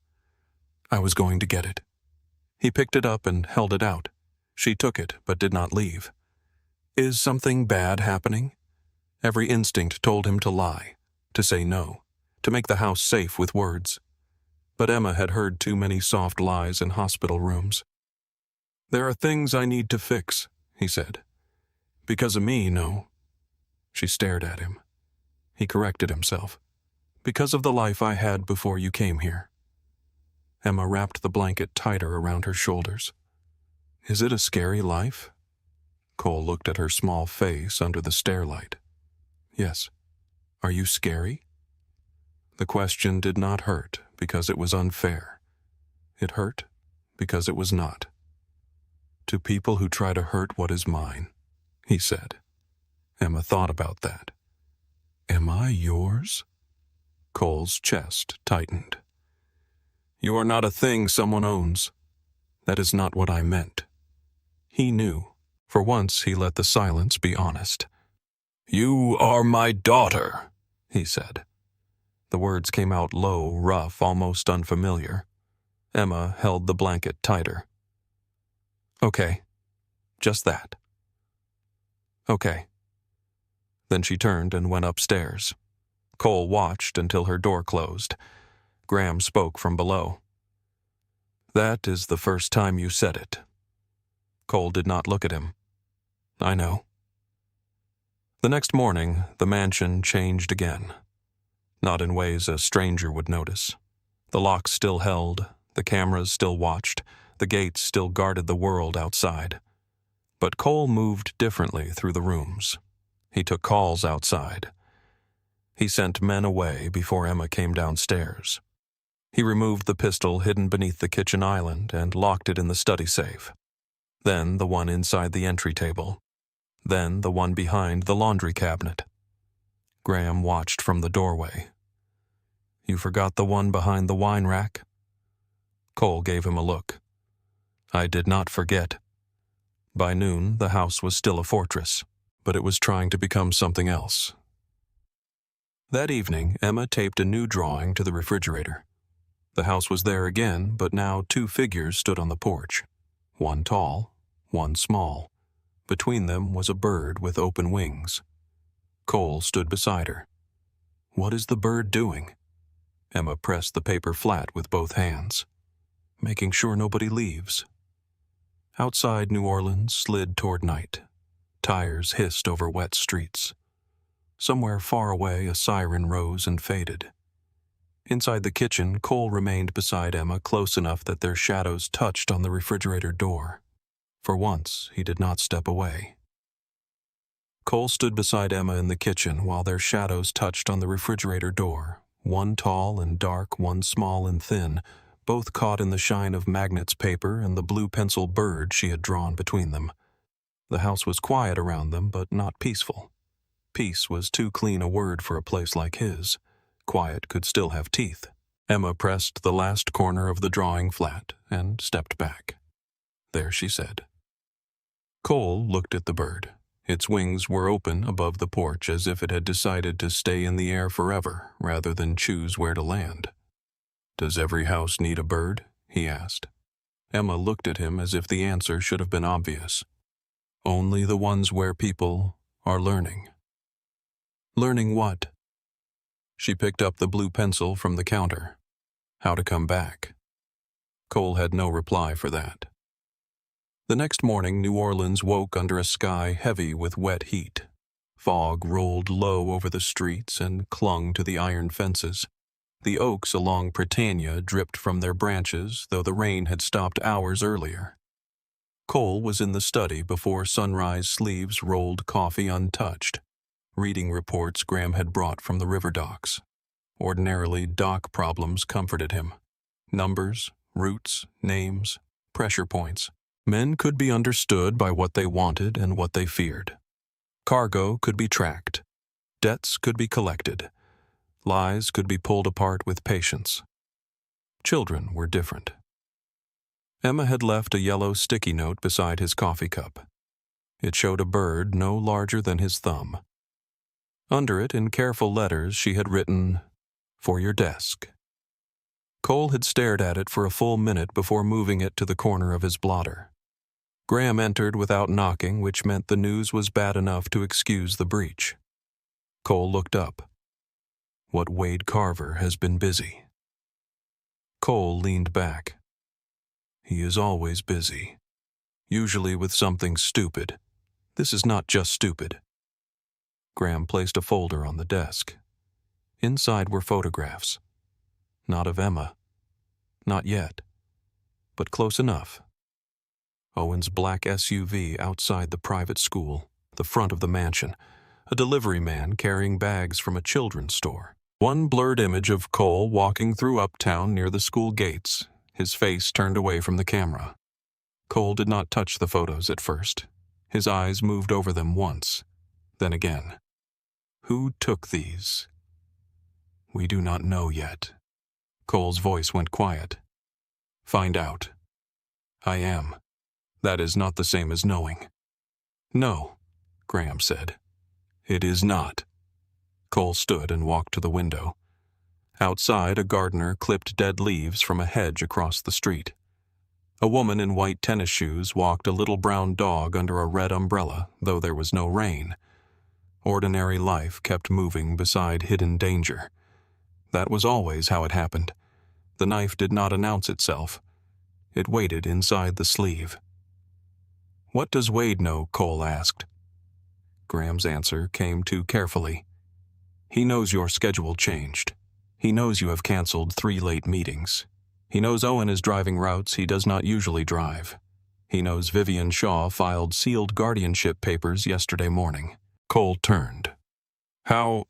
I was going to get it. He picked it up and held it out. She took it, but did not leave. Is something bad happening? Every instinct told him to lie, to say no, to make the house safe with words. But Emma had heard too many soft lies in hospital rooms. There are things I need to fix, he said. Because of me, no. She stared at him. He corrected himself. Because of the life I had before you came here. Emma wrapped the blanket tighter around her shoulders. Is it a scary life? Cole looked at her small face under the stairlight. Yes. Are you scary? The question did not hurt because it was unfair. It hurt because it was not. To people who try to hurt what is mine, he said. Emma thought about that. Am I yours? Cole's chest tightened. You are not a thing someone owns. That is not what I meant. He knew. For once he let the silence be honest. You are my daughter, he said. The words came out low, rough, almost unfamiliar. Emma held the blanket tighter. Okay. Just that. Okay. Then she turned and went upstairs. Cole watched until her door closed. Graham spoke from below. That is the first time you said it. Cole did not look at him. I know. The next morning, the mansion changed again. Not in ways a stranger would notice. The locks still held, the cameras still watched, the gates still guarded the world outside. But Cole moved differently through the rooms. He took calls outside. He sent men away before Emma came downstairs. He removed the pistol hidden beneath the kitchen island and locked it in the study safe. Then the one inside the entry table. Then the one behind the laundry cabinet. Graham watched from the doorway. You forgot the one behind the wine rack? Cole gave him a look. I did not forget. By noon, the house was still a fortress, but it was trying to become something else. That evening, Emma taped a new drawing to the refrigerator. The house was there again, but now 2 figures stood on the porch. One tall, one small. Between them was a bird with open wings. Cole stood beside her. What is the bird doing? Emma pressed the paper flat with both hands. Making sure nobody leaves. Outside New Orleans slid toward night. Tires hissed over wet streets. Somewhere far away, a siren rose and faded. Inside the kitchen, Cole remained beside Emma close enough that their shadows touched on the refrigerator door. For once, he did not step away. Cole stood beside Emma in the kitchen while their shadows touched on the refrigerator door, one tall and dark, one small and thin, both caught in the shine of Magnet's paper and the blue pencil bird she had drawn between them. The house was quiet around them, but not peaceful. Peace was too clean a word for a place like his. Quiet could still have teeth. Emma pressed the last corner of the drawing flat and stepped back. There she said. Cole looked at the bird. Its wings were open above the porch as if it had decided to stay in the air forever rather than choose where to land. "Does every house need a bird?" he asked. Emma looked at him as if the answer should have been obvious. "Only the ones where people are learning." "Learning what?" She picked up the blue pencil from the counter. "How to come back." Cole had no reply for that. The next morning, New Orleans woke under a sky heavy with wet heat. Fog rolled low over the streets and clung to the iron fences. The oaks along Britannia dripped from their branches, though the rain had stopped hours earlier. Cole was in the study before sunrise sleeves rolled coffee untouched, reading reports Graham had brought from the river docks. Ordinarily, dock problems comforted him. Numbers, routes, names, pressure points. Men could be understood by what they wanted and what they feared. Cargo could be tracked. Debts could be collected. Lies could be pulled apart with patience. Children were different. Emma had left a yellow sticky note beside his coffee cup. It showed a bird no larger than his thumb. Under it, in careful letters, she had written, "For your desk." Cole had stared at it for a full minute before moving it to the corner of his blotter. Graham entered without knocking, which meant the news was bad enough to excuse the breach. Cole looked up. "What Wade Carver has been busy." Cole leaned back. "He is always busy. Usually with something stupid. This is not just stupid." Graham placed a folder on the desk. Inside were photographs. Not of Emma. Not yet. But close enough. Owen's black SUV outside the private school, the front of the mansion, a delivery man carrying bags from a children's store. One blurred image of Cole walking through uptown near the school gates, his face turned away from the camera. Cole did not touch the photos at first. His eyes moved over them once, then again. Who took these? "We do not know yet." Cole's voice went quiet. "Find out." "I am." "That is not the same as knowing." "No," Graham said. "It is not." Cole stood and walked to the window. Outside, a gardener clipped dead leaves from a hedge across the street. A woman in white tennis shoes walked a little brown dog under a red umbrella, though there was no rain. Ordinary life kept moving beside hidden danger. That was always how it happened. The knife did not announce itself. It waited inside the sleeve. "What does Wade know?" Cole asked. Graham's answer came too carefully. "He knows your schedule changed. He knows you have canceled 3 late meetings. He knows Owen is driving routes he does not usually drive. He knows Vivian Shaw filed sealed guardianship papers yesterday morning." Cole turned. "How?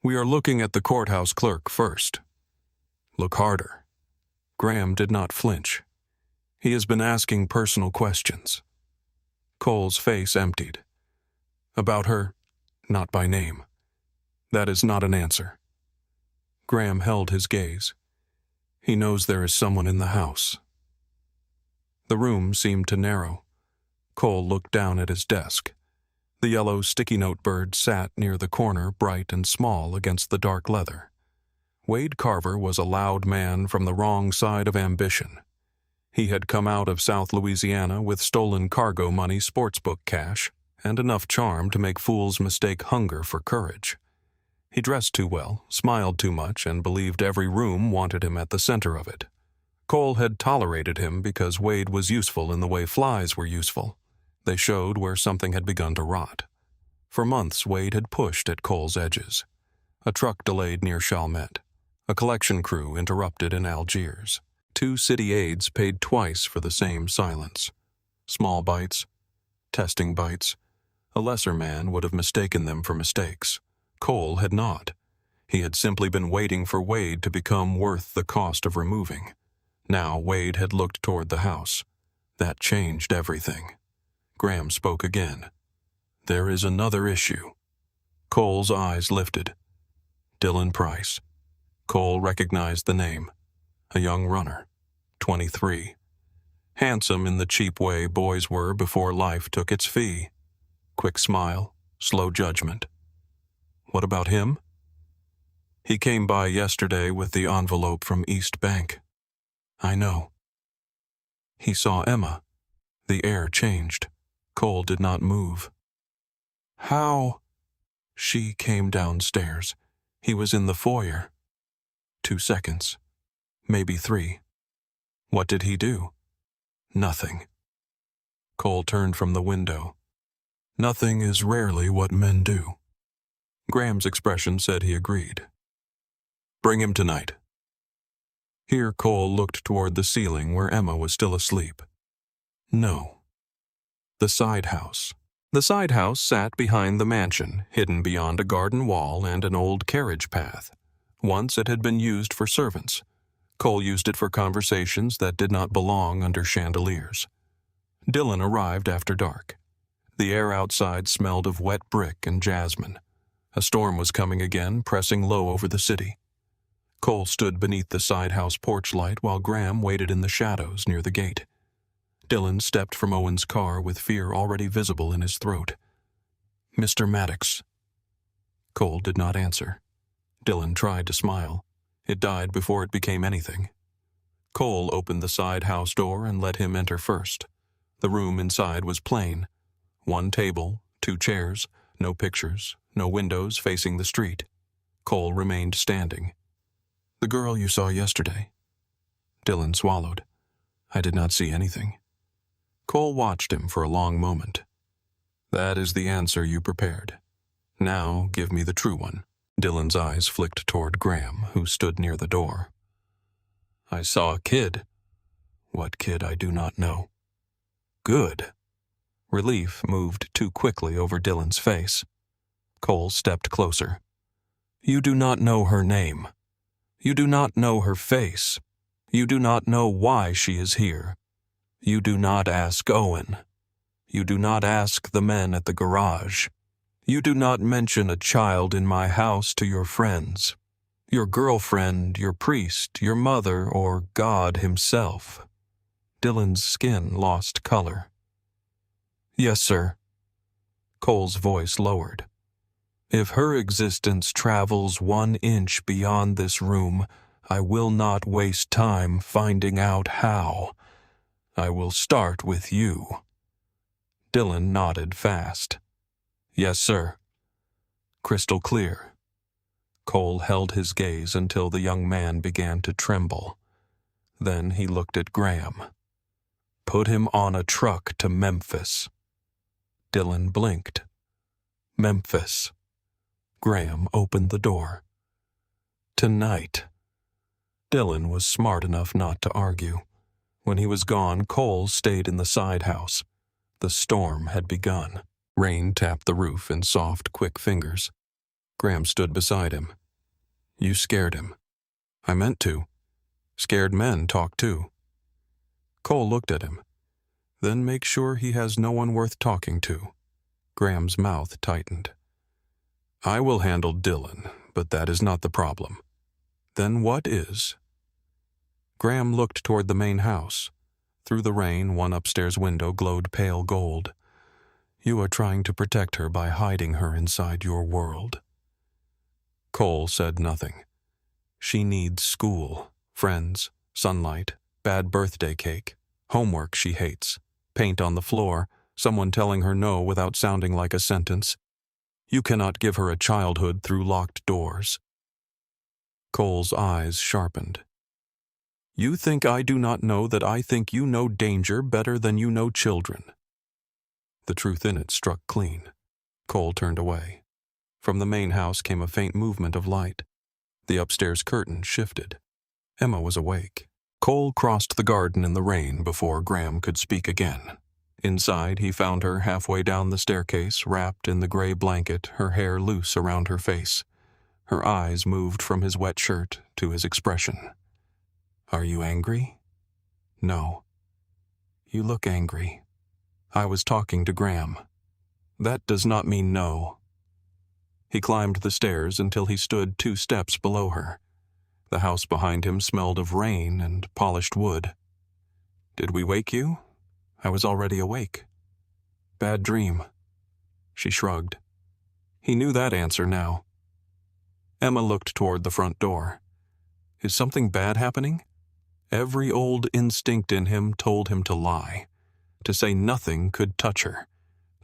We are looking at the courthouse clerk first." "Look harder." Graham did not flinch. "He has been asking personal questions." Cole's face emptied. "About her? Not by name. That is not an answer." Graham held his gaze. "He knows there is someone in the house." The room seemed to narrow. Cole looked down at his desk. The yellow sticky note bird sat near the corner, bright and small against the dark leather. Wade Carver was a loud man from the wrong side of ambition. He had come out of South Louisiana with stolen cargo money, sportsbook cash, and enough charm to make fools mistake hunger for courage. He dressed too well, smiled too much, and believed every room wanted him at the center of it. Cole had tolerated him because Wade was useful in the way flies were useful. They showed where something had begun to rot. For months, Wade had pushed at Cole's edges. A truck delayed near Chalmette. A collection crew interrupted in Algiers. 2 city aides paid twice for the same silence. Small bites, testing bites, A lesser man would have mistaken them for mistakes. Cole had not. He had simply been waiting for Wade to become worth the cost of removing. Now Wade had looked toward the house. That changed everything. Graham spoke again. "There is another issue." Cole's eyes lifted. Dylan Price. Cole recognized the name. A young runner. 23. Handsome in the cheap way boys were before life took its fee. Quick smile, slow judgment. What about him? He came by yesterday with the envelope from East Bank. I know. He saw Emma. The air changed. Cole did not move. How? She came downstairs. He was in the foyer. 2 seconds. Maybe 3. What did he do? Nothing. Cole turned from the window. Nothing is rarely what men do. Graham's expression said he agreed. Bring him tonight. Here Cole looked toward the ceiling where Emma was still asleep. No. The side house. The side house sat behind the mansion, hidden beyond a garden wall and an old carriage path. Once it had been used for servants. Cole used it for conversations that did not belong under chandeliers. Dylan arrived after dark. The air outside smelled of wet brick and jasmine. A storm was coming again, pressing low over the city. Cole stood beneath the side house porch light while Graham waited in the shadows near the gate. Dylan stepped from Owen's car with fear already visible in his throat. Mr. Maddox. Cole did not answer. Dylan tried to smile. It died before it became anything. Cole opened the side house door and let him enter first. The room inside was plain. 1 table, 2 chairs, no pictures, no windows facing the street. Cole remained standing. The girl you saw yesterday. Dylan swallowed. I did not see anything. Cole watched him for a long moment. That is the answer you prepared. Now give me the true one. Dylan's eyes flicked toward Graham, who stood near the door. I saw a kid. What kid I do not know. Good. Relief moved too quickly over Dylan's face. Cole stepped closer. You do not know her name. You do not know her face. You do not know why she is here. You do not ask Owen. You do not ask the men at the garage. You do not mention a child in my house to your friends, your girlfriend, your priest, your mother, or God himself. Dylan's skin lost color. Yes, sir. Cole's voice lowered. If her existence travels 1 inch beyond this room, I will not waste time finding out how. I will start with you. Dylan nodded fast. Yes, sir. Crystal clear. Cole held his gaze until the young man began to tremble. Then he looked at Graham. Put him on a truck to Memphis. Dylan blinked. Memphis. Graham opened the door. Tonight. Dylan was smart enough not to argue. When he was gone, Cole stayed in the side house. The storm had begun. Rain tapped the roof in soft, quick fingers. Graham stood beside him. You scared him. I meant to. Scared men talk too. Cole looked at him. Then make sure he has no one worth talking to. Graham's mouth tightened. I will handle Dylan, but that is not the problem. Then what is? Graham looked toward the main house. Through the rain, one upstairs window glowed pale gold. You are trying to protect her by hiding her inside your world. Cole said nothing. She needs school, friends, sunlight, bad birthday cake, homework she hates, paint on the floor, someone telling her no without sounding like a sentence. You cannot give her a childhood through locked doors. Cole's eyes sharpened. You think I do not know that I think you know danger better than you know children. The truth in it struck clean. Cole turned away. From the main house came a faint movement of light. The upstairs curtain shifted. Emma was awake. Cole crossed the garden in the rain before Graham could speak again. Inside, he found her halfway down the staircase, wrapped in the gray blanket, her hair loose around her face. Her eyes moved from his wet shirt to his expression. "Are you angry?" "No." "You look angry." "I was talking to Graham." "That does not mean no." He climbed the stairs until he stood 2 steps below her. The house behind him smelled of rain and polished wood. "Did we wake you?" "I was already awake." "Bad dream." She shrugged. He knew that answer now. Emma looked toward the front door. "Is something bad happening?" Every old instinct in him told him to lie, to say nothing could touch her,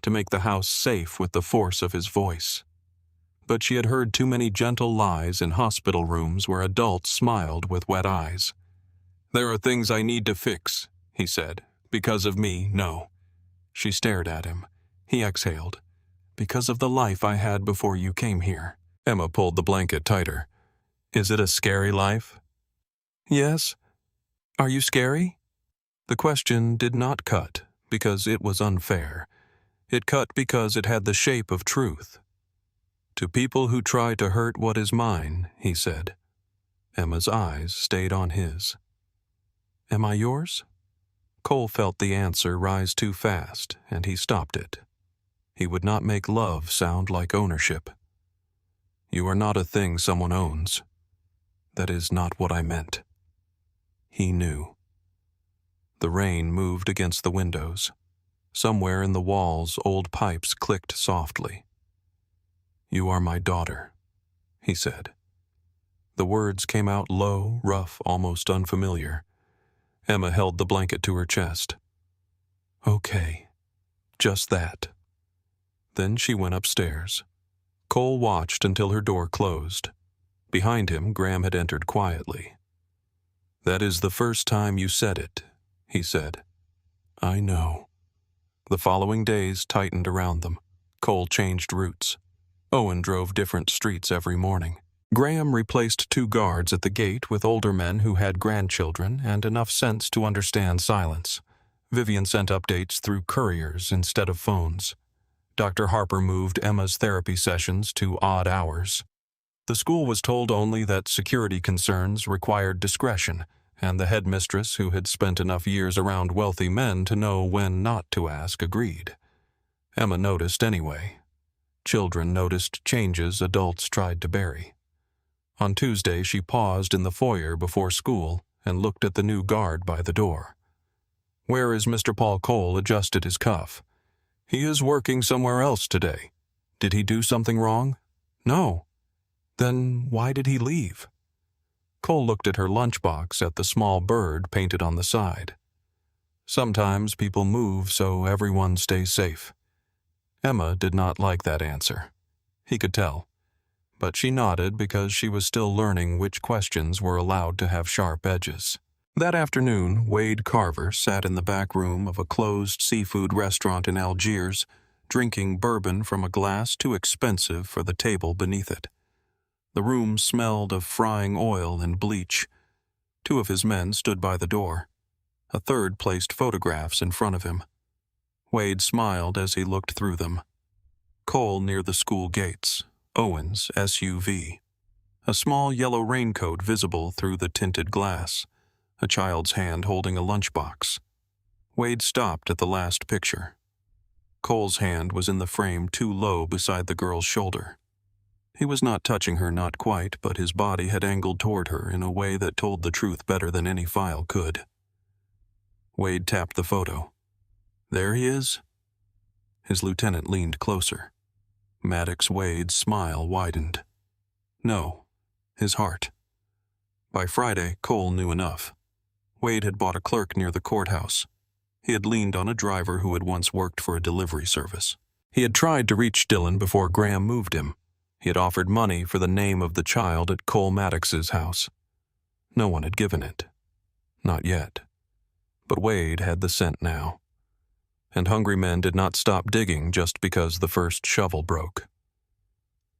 to make the house safe with the force of his voice. But she had heard too many gentle lies in hospital rooms where adults smiled with wet eyes. "There are things I need to fix," he said. "Because of me, no." She stared at him. He exhaled. "Because of the life I had before you came here." Emma pulled the blanket tighter. "Is it a scary life?" "Yes." "Are you scary?" The question did not cut because it was unfair. It cut because it had the shape of truth. "To people who try to hurt what is mine," he said. Emma's eyes stayed on his. "Am I yours?" Cole felt the answer rise too fast, and he stopped it. He would not make love sound like ownership. "You are not a thing someone owns." "That is not what I meant." He knew. The rain moved against the windows. Somewhere in the walls, old pipes clicked softly. "You are my daughter," he said. The words came out low, rough, almost unfamiliar. Emma held the blanket to her chest. "Okay, just that." Then she went upstairs. Cole watched until her door closed. Behind him, Graham had entered quietly. "That is the first time you said it," he said. "I know." The following days tightened around them. Cole changed routes. Owen drove different streets every morning. Graham replaced 2 guards at the gate with older men who had grandchildren and enough sense to understand silence. Vivian sent updates through couriers instead of phones. Dr. Harper moved Emma's therapy sessions to odd hours. The school was told only that security concerns required discretion, and the headmistress, who had spent enough years around wealthy men to know when not to ask, agreed. Emma noticed anyway. Children noticed changes adults tried to bury. On Tuesday, she paused in the foyer before school and looked at the new guard by the door. "Where is Mr. Paul Cole?" adjusted his cuff. "He is working somewhere else today." "Did he do something wrong?" "No." "Then why did he leave?" Cole looked at her lunchbox at the small bird painted on the side. "Sometimes people move so everyone stays safe." Emma did not like that answer. He could tell. But she nodded because she was still learning which questions were allowed to have sharp edges. That afternoon, Wade Carver sat in the back room of a closed seafood restaurant in Algiers, drinking bourbon from a glass too expensive for the table beneath it. The room smelled of frying oil and bleach. 2 of his men stood by the door. A third placed photographs in front of him. Wade smiled as he looked through them. Cole near the school gates. Owen's SUV. A small yellow raincoat visible through the tinted glass. A child's hand holding a lunchbox. Wade stopped at the last picture. Cole's hand was in the frame too low beside the girl's shoulder. He was not touching her, not quite, but his body had angled toward her in a way that told the truth better than any file could. Wade tapped the photo. "There he is." His lieutenant leaned closer. Maddox Wade's smile widened. No, his heart. By Friday, Cole knew enough. Wade had bought a clerk near the courthouse. He had leaned on a driver who had once worked for a delivery service. He had tried to reach Dylan before Graham moved him. He had offered money for the name of the child at Cole Maddox's house. No one had given it. Not yet. But Wade had the scent now. And hungry men did not stop digging just because the first shovel broke.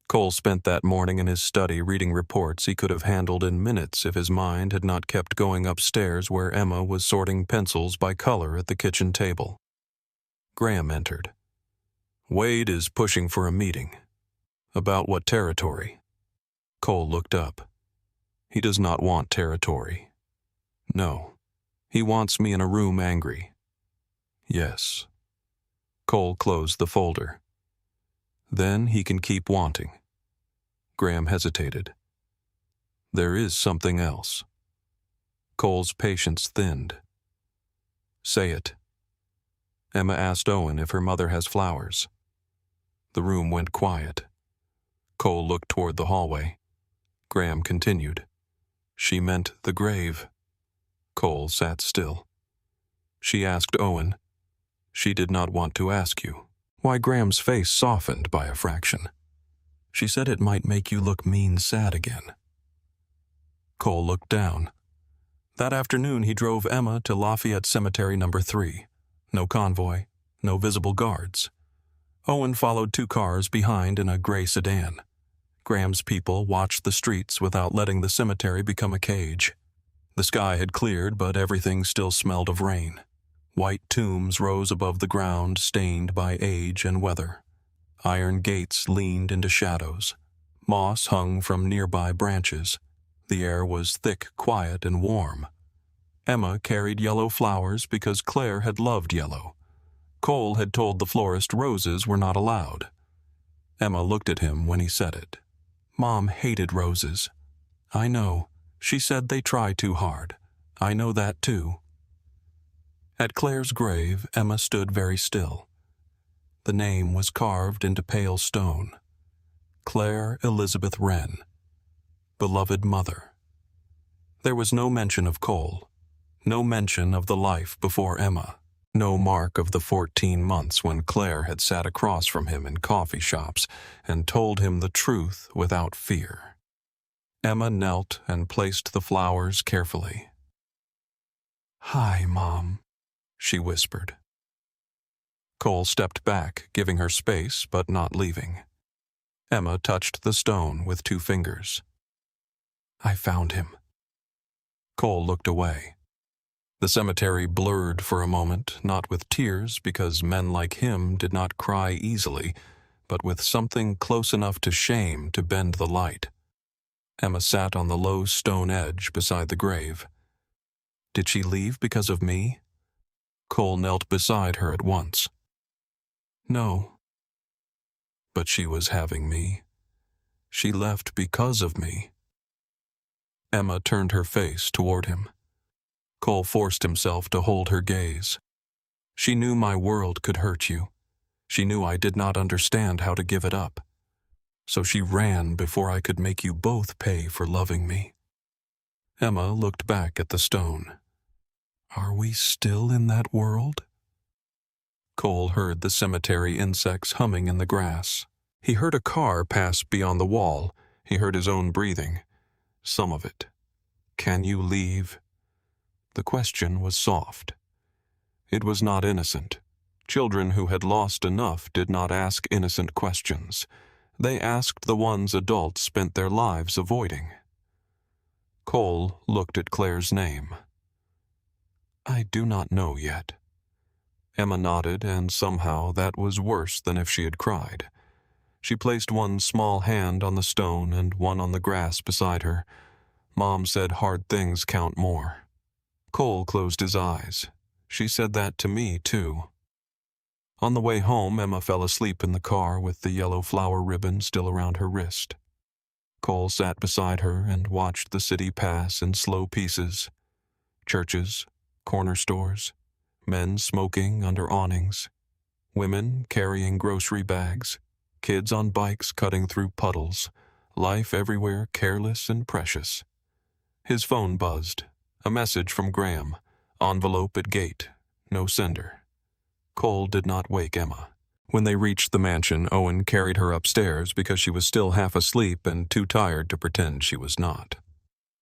Cole spent that morning in his study reading reports he could have handled in minutes if his mind had not kept going upstairs where Emma was sorting pencils by color at the kitchen table. Graham entered. Wade is pushing for a meeting. About what territory? Cole looked up. He does not want territory. No. He wants me in a room angry. Yes. Cole closed the folder. Then he can keep wanting. Graham hesitated. There is something else. Cole's patience thinned. Say it. Emma asked Owen if her mother has flowers. The room went quiet. Cole looked toward the hallway. Graham continued. She meant the grave. Cole sat still. She asked Owen. She did not want to ask you. Why, Graham's face softened by a fraction. She said it might make you look sad again. Cole looked down. That afternoon he drove Emma to Lafayette Cemetery No. 3. No convoy, no visible guards. Owen followed 2 cars behind in a gray sedan. Graham's people watched the streets without letting the cemetery become a cage. The sky had cleared, but everything still smelled of rain. White tombs rose above the ground, stained by age and weather. Iron gates leaned into shadows. Moss hung from nearby branches. The air was thick, quiet, and warm. Emma carried yellow flowers because Claire had loved yellow. Cole had told the florist roses were not allowed. Emma looked at him when he said it. Mom hated roses. I know. She said they try too hard. I know that too. At Claire's grave, Emma stood very still. The name was carved into pale stone. Claire Elizabeth Wren. Beloved mother. There was no mention of Cole, no mention of the life before Emma, no mark of the 14 months when Claire had sat across from him in coffee shops and told him the truth without fear. Emma knelt and placed the flowers carefully. Hi, Mom, she whispered. Cole stepped back, giving her space but not leaving. Emma touched the stone with 2 fingers. I found him. Cole looked away. The cemetery blurred for a moment, not with tears because men like him did not cry easily, but with something close enough to shame to bend the light. Emma sat on the low stone edge beside the grave. Did she leave because of me? Cole knelt beside her at once. No. But she was having me. She left because of me. Emma turned her face toward him. Cole forced himself to hold her gaze. She knew my world could hurt you. She knew I did not understand how to give it up. So she ran before I could make you both pay for loving me. Emma looked back at the stone. Are we still in that world? Cole heard the cemetery insects humming in the grass. He heard a car pass beyond the wall. He heard his own breathing. Some of it. Can you leave? The question was soft. It was not innocent. Children who had lost enough did not ask innocent questions. They asked the ones adults spent their lives avoiding. Cole looked at Claire's name. I do not know yet. Emma nodded, and somehow that was worse than if she had cried. She placed one small hand on the stone and one on the grass beside her. Mom said hard things count more. Cole closed his eyes. She said that to me, too. On the way home, Emma fell asleep in the car with the yellow flower ribbon still around her wrist. Cole sat beside her and watched the city pass in slow pieces. Churches, corner stores, men smoking under awnings, women carrying grocery bags, kids on bikes cutting through puddles, life everywhere careless and precious. His phone buzzed. A message from Graham. Envelope at gate. No sender. Cole did not wake Emma. When they reached the mansion, Owen carried her upstairs because she was still half asleep and too tired to pretend she was not.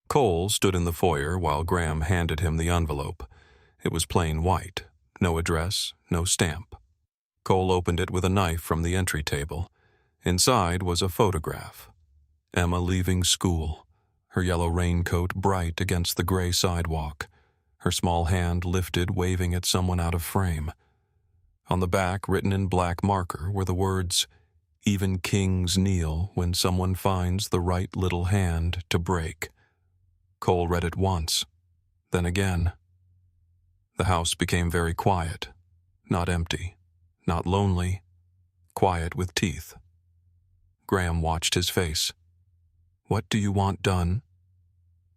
Cole stood in the foyer while Graham handed him the envelope. It was plain white. No address, no stamp. Cole opened it with a knife from the entry table. Inside was a photograph. Emma leaving school, her yellow raincoat bright against the gray sidewalk, her small hand lifted waving at someone out of frame. On the back, written in black marker, were the words, "Even kings kneel when someone finds the right little hand to break." Cole read it once, then again. The house became very quiet, not empty, not lonely, quiet with teeth. Graham watched his face. "What do you want done?"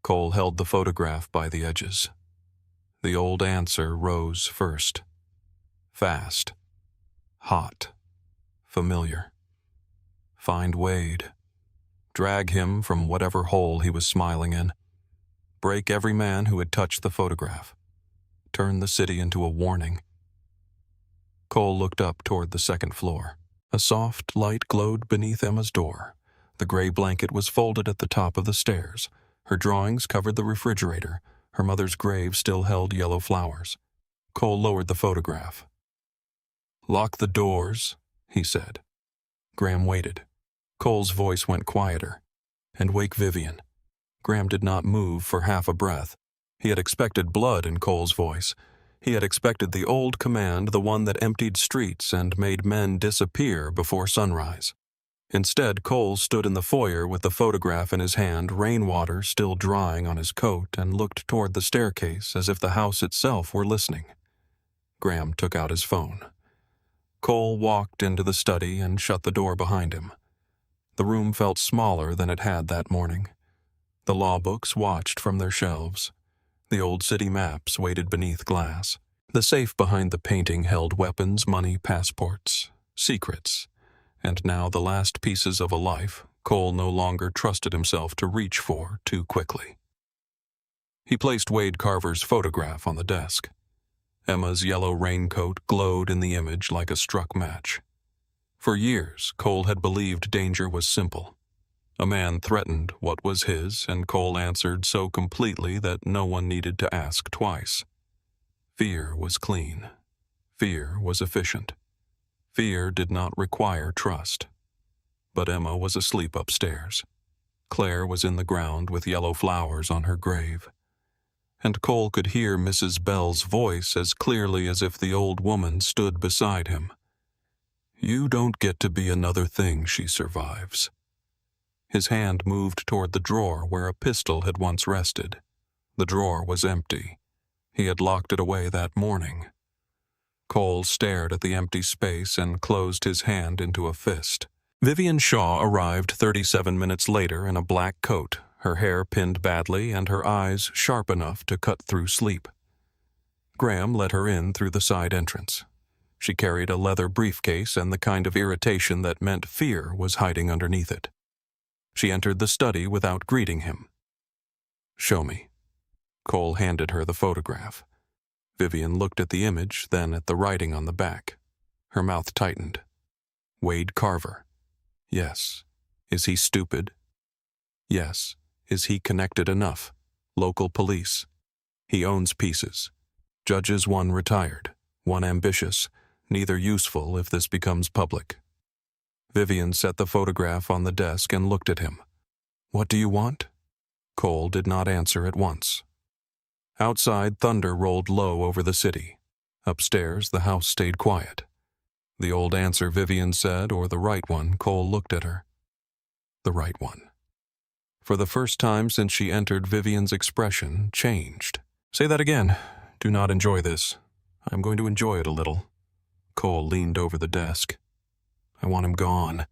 Cole held the photograph by the edges. The old answer rose first. Fast. Hot. Familiar. Find Wade. Drag him from whatever hole he was smiling in. Break every man who had touched the photograph. Turn the city into a warning. Cole looked up toward the second floor. A soft light glowed beneath Emma's door. The gray blanket was folded at the top of the stairs. Her drawings covered the refrigerator. Her mother's grave still held yellow flowers. Cole lowered the photograph. "Lock the doors," he said. Graham waited. Cole's voice went quieter. "And wake Vivian." Graham did not move for half a breath. He had expected blood in Cole's voice. He had expected the old command, the one that emptied streets and made men disappear before sunrise. Instead, Cole stood in the foyer with the photograph in his hand, rainwater still drying on his coat, and looked toward the staircase as if the house itself were listening. Graham took out his phone. Cole walked into the study and shut the door behind him. The room felt smaller than it had that morning. The law books watched from their shelves. The old city maps waited beneath glass. The safe behind the painting held weapons, money, passports, secrets, and now the last pieces of a life Cole no longer trusted himself to reach for too quickly. He placed Wade Carver's photograph on the desk. Emma's yellow raincoat glowed in the image like a struck match. For years, Cole had believed danger was simple. A man threatened what was his, and Cole answered so completely that no one needed to ask twice. Fear was clean. Fear was efficient. Fear did not require trust. But Emma was asleep upstairs. Claire was in the ground with yellow flowers on her grave. And Cole could hear Mrs. Bell's voice as clearly as if the old woman stood beside him. "You don't get to be another thing she survives." His hand moved toward the drawer where a pistol had once rested. The drawer was empty. He had locked it away that morning. Cole stared at the empty space and closed his hand into a fist. Vivian Shaw arrived 37 minutes later in a black coat, her hair pinned badly and her eyes sharp enough to cut through sleep. Graham let her in through the side entrance. She carried a leather briefcase and the kind of irritation that meant fear was hiding underneath it. She entered the study without greeting him. "Show me." Cole handed her the photograph. Vivian looked at the image, then at the writing on the back. Her mouth tightened. "Wade Carver." Yes. Is he stupid? Yes. Is he connected enough? Local police. He owns pieces. Judges, one retired, one ambitious, neither useful if this becomes public. Vivian set the photograph on the desk and looked at him. "What do you want?" Cole did not answer at once. Outside, thunder rolled low over the city. Upstairs, the house stayed quiet. The old answer, Vivian said, or the right one. Cole looked at her. The right one. For the first time since she entered, Vivian's expression changed. "Say that again. Do not enjoy this. I'm going to enjoy it a little." Cole leaned over the desk. "I want him gone.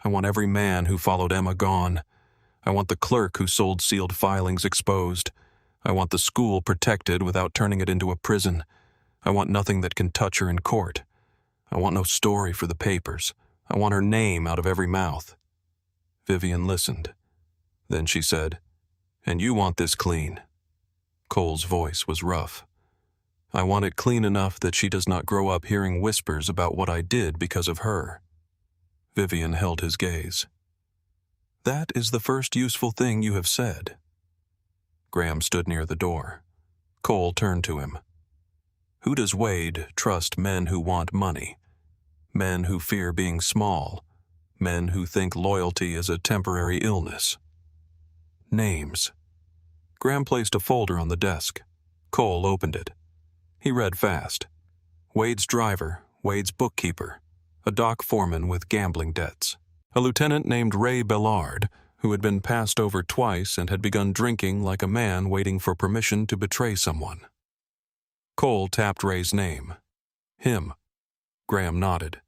I want every man who followed Emma gone. I want the clerk who sold sealed filings exposed. I want the school protected without turning it into a prison. I want nothing that can touch her in court. I want no story for the papers. I want her name out of every mouth." Vivian listened. Then she said, "And you want this clean." Cole's voice was rough. "I want it clean enough that she does not grow up hearing whispers about what I did because of her." Vivian held his gaze. "That is the first useful thing you have said." Graham stood near the door. Cole turned to him. "Who does Wade trust men who want money? Men who fear being small? Men who think loyalty is a temporary illness?" Names. Graham placed a folder on the desk. Cole opened it. He read fast. Wade's driver, Wade's bookkeeper, a dock foreman with gambling debts, a lieutenant named Ray Bellard, who had been passed over twice and had begun drinking like a man waiting for permission to betray someone. Cole tapped Ray's name. Him. Graham nodded.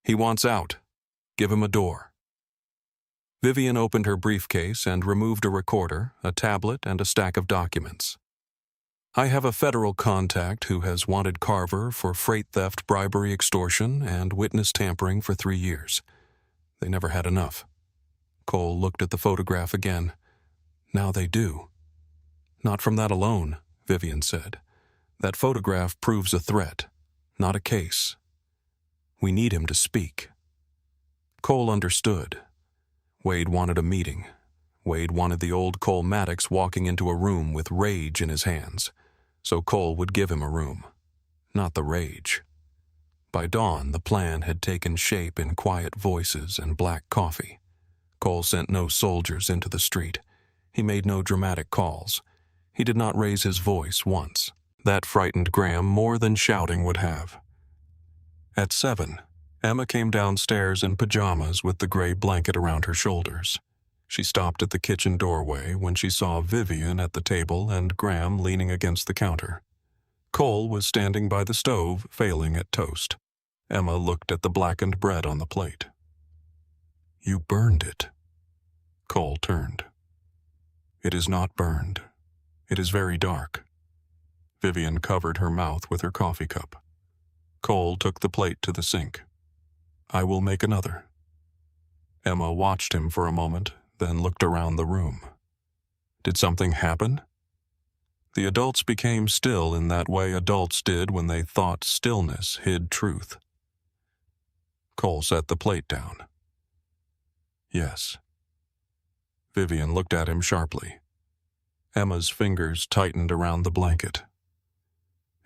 He wants out. Give him a door. Vivian opened her briefcase and removed a recorder, a tablet, and a stack of documents. I have a federal contact who has wanted Carver for freight theft, bribery, extortion, and witness tampering for 3 years. They never had enough. Cole looked at the photograph again. Now they do. Not from that alone, Vivian said. That photograph proves a threat, not a case. We need him to speak. Cole understood. Wade wanted a meeting. Wade wanted the old Cole Maddox walking into a room with rage in his hands, so Cole would give him a room, not the rage. By dawn, the plan had taken shape in quiet voices and black coffee. Cole sent no soldiers into the street. He made no dramatic calls. He did not raise his voice once. That frightened Graham more than shouting would have. At 7, Emma came downstairs in pajamas with the gray blanket around her shoulders. She stopped at the kitchen doorway when she saw Vivian at the table and Graham leaning against the counter. Cole was standing by the stove, failing at toast. Emma looked at the blackened bread on the plate. You burned it. Cole turned. It is not burned. It is very dark. Vivian covered her mouth with her coffee cup. Cole took the plate to the sink. I will make another. Emma watched him for a moment, then looked around the room. Did something happen? The adults became still in that way adults did when they thought stillness hid truth. Cole set the plate down. Yes. Vivian looked at him sharply. Emma's fingers tightened around the blanket.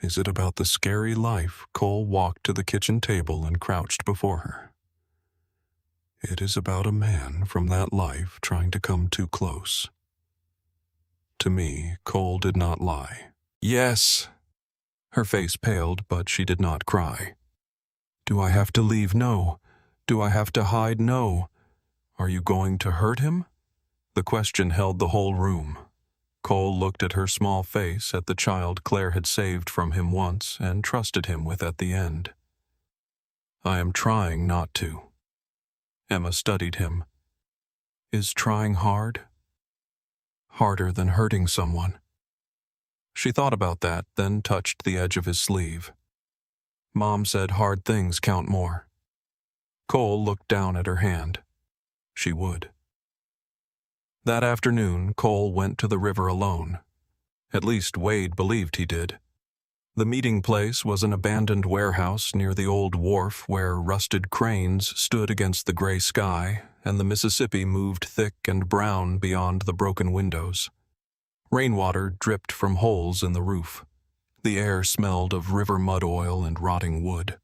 Is it about the scary life? Cole walked to the kitchen table and crouched before her. It is about a man from that life trying to come too close. To me, Cole did not lie. Yes. Her face paled, but she did not cry. Do I have to leave? No. Do I have to hide? No. Are you going to hurt him? The question held the whole room. Cole looked at her small face, at the child Claire had saved from him once and trusted him with at the end. I am trying not to. Emma studied him. Is trying hard? Harder than hurting someone. She thought about that, then touched the edge of his sleeve. Mom said hard things count more. Cole looked down at her hand. She would. That afternoon, Cole went to the river alone. At least Wade believed he did. The meeting place was an abandoned warehouse near the old wharf where rusted cranes stood against the gray sky and the Mississippi moved thick and brown beyond the broken windows. Rainwater dripped from holes in the roof. The air smelled of river mud oil and rotting wood.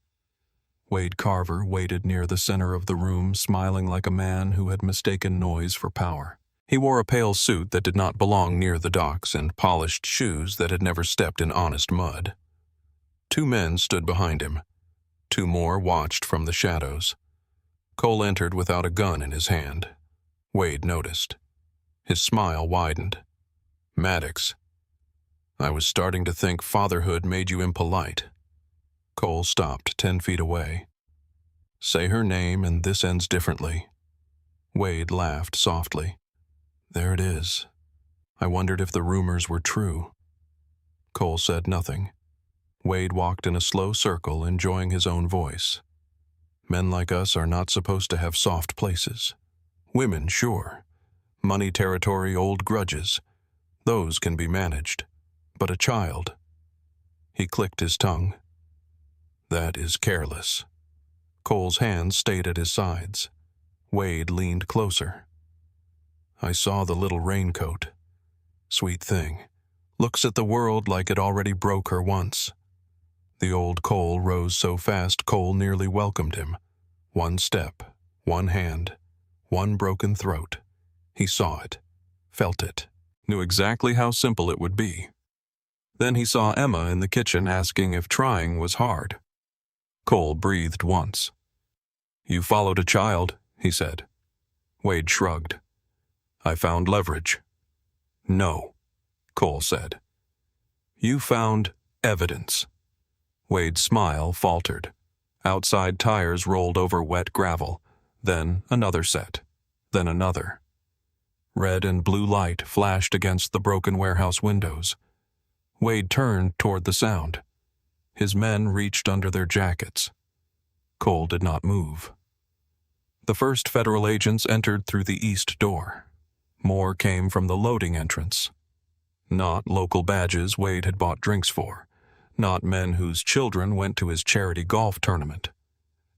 Wade Carver waited near the center of the room, smiling like a man who had mistaken noise for power. He wore a pale suit that did not belong near the docks and polished shoes that had never stepped in honest mud. 2 men stood behind him. 2 more watched from the shadows. Cole entered without a gun in his hand. Wade noticed. His smile widened. Maddox. I was starting to think fatherhood made you impolite. Cole stopped 10 feet away. Say her name and this ends differently. Wade laughed softly. There it is. I wondered if the rumors were true. Cole said nothing. Wade walked in a slow circle, enjoying his own voice. Men like us are not supposed to have soft places. Women, sure. Money territory, old grudges. Those can be managed. But a child. He clicked his tongue. That is careless. Cole's hands stayed at his sides. Wade leaned closer. I saw the little raincoat. Sweet thing. Looks at the world like it already broke her once. The old Cole rose so fast Cole nearly welcomed him. 1 step, 1 hand, 1 broken throat. He saw it, felt it, knew exactly how simple it would be. Then he saw Emma in the kitchen asking if trying was hard. Cole breathed once. "You followed a child," he said. Wade shrugged. "I found leverage." "No," Cole said. "You found evidence." Wade's smile faltered. Outside tires rolled over wet gravel, then another set, then another. Red and blue light flashed against the broken warehouse windows. Wade turned toward the sound. His men reached under their jackets. Cole did not move. The first federal agents entered through the east door. More came from the loading entrance. Not local badges Wade had bought drinks for. Not men whose children went to his charity golf tournament.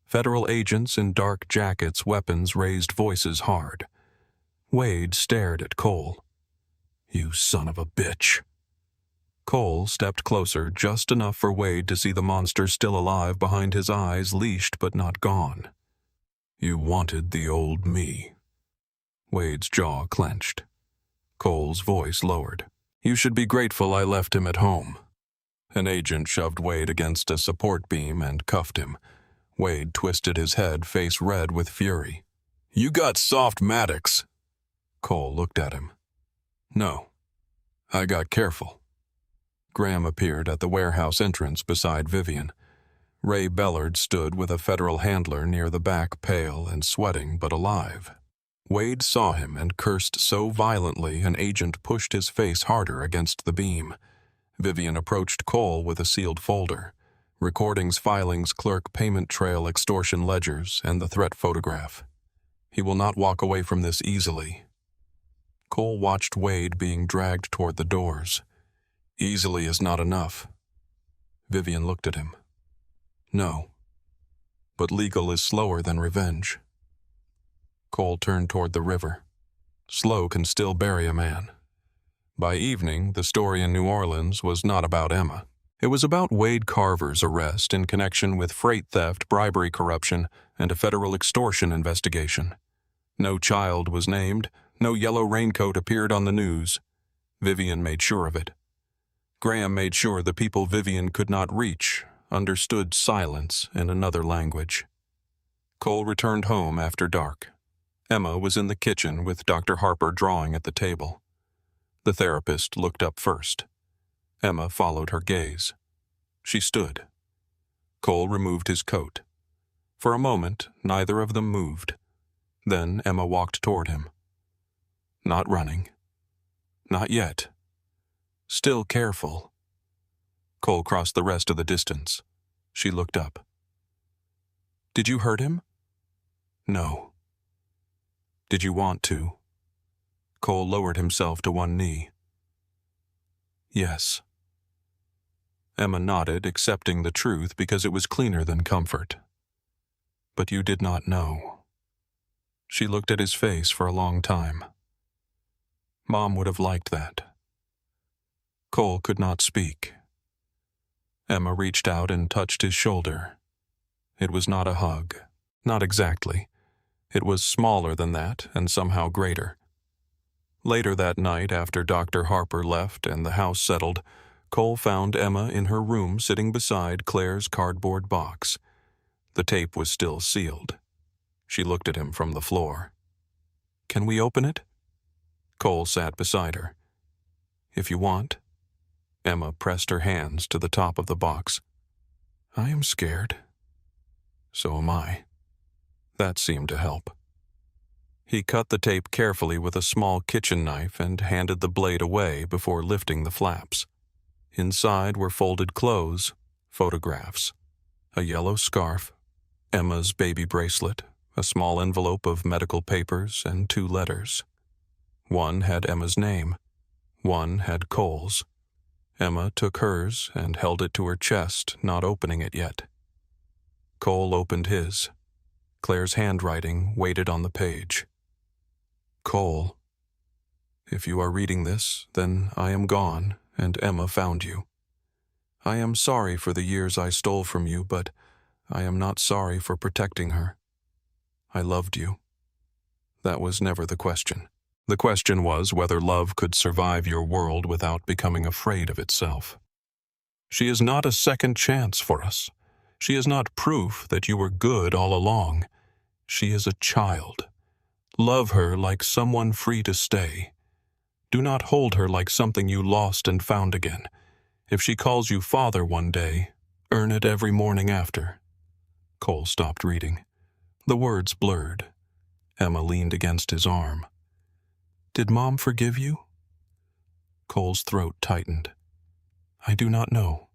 Federal agents in dark jackets, weapons raised voices hard. Wade stared at Cole. "You son of a bitch." Cole stepped closer, just enough for Wade to see the monster still alive behind his eyes, leashed but not gone. "You wanted the old me." Wade's jaw clenched. Cole's voice lowered. "You should be grateful I left him at home." An agent shoved Wade against a support beam and cuffed him. Wade twisted his head, face red with fury. "You got soft Maddox." Cole looked at him. "No, I got careful." Graham appeared at the warehouse entrance beside Vivian. Ray Bellard stood with a federal handler near the back, pale and sweating but alive. Wade saw him and cursed so violently an agent pushed his face harder against the beam. Vivian approached Cole with a sealed folder. Recordings, filings, clerk, payment trail, extortion ledgers, and the threat photograph. "He will not walk away from this easily." Cole watched Wade being dragged toward the doors. "Easily is not enough." Vivian looked at him. "No, but legal is slower than revenge." Cole turned toward the river. Slow can still bury a man. By evening, the story in New Orleans was not about Emma. It was about Wade Carver's arrest in connection with freight theft, bribery, corruption, and a federal extortion investigation. No child was named, no yellow raincoat appeared on the news. Vivian made sure of it. Graham made sure the people Vivian could not reach understood silence in another language. Cole returned home after dark. Emma was in the kitchen with Dr. Harper drawing at the table. The therapist looked up first. Emma followed her gaze. She stood. Cole removed his coat. For a moment, neither of them moved. Then Emma walked toward him. Not running. Not yet. Still careful. Cole crossed the rest of the distance. She looked up. "Did you hurt him?" "No." "Did you want to?" Cole lowered himself to one knee. "Yes." Emma nodded, accepting the truth because it was cleaner than comfort. "But you did not know." She looked at his face for a long time. Mom would have liked that. Cole could not speak. Emma reached out and touched his shoulder. It was not a hug. Not exactly. It was smaller than that and somehow greater. Later that night, after Dr. Harper left and the house settled, Cole found Emma in her room sitting beside Claire's cardboard box. The tape was still sealed. She looked at him from the floor. "Can we open it?" Cole sat beside her. "If you want." Emma pressed her hands to the top of the box. "I am scared." "So am I." That seemed to help. He cut the tape carefully with a small kitchen knife and handed the blade away before lifting the flaps. Inside were folded clothes, photographs, a yellow scarf, Emma's baby bracelet, a small envelope of medical papers, and 2 letters. One had Emma's name. One had Cole's. Emma took hers and held it to her chest, not opening it yet. Cole opened his. Claire's handwriting waited on the page. "Cole, if you are reading this, then I am gone, and Emma found you. I am sorry for the years I stole from you, but I am not sorry for protecting her. I loved you. That was never the question. The question was whether love could survive your world without becoming afraid of itself. She is not a second chance for us. She is not proof that you were good all along. She is a child. Love her like someone free to stay. Do not hold her like something you lost and found again. If she calls you father one day, earn it every morning after." Cole stopped reading. The words blurred. Emma leaned against his arm. "Did Mom forgive you?" Cole's throat tightened. "I do not know."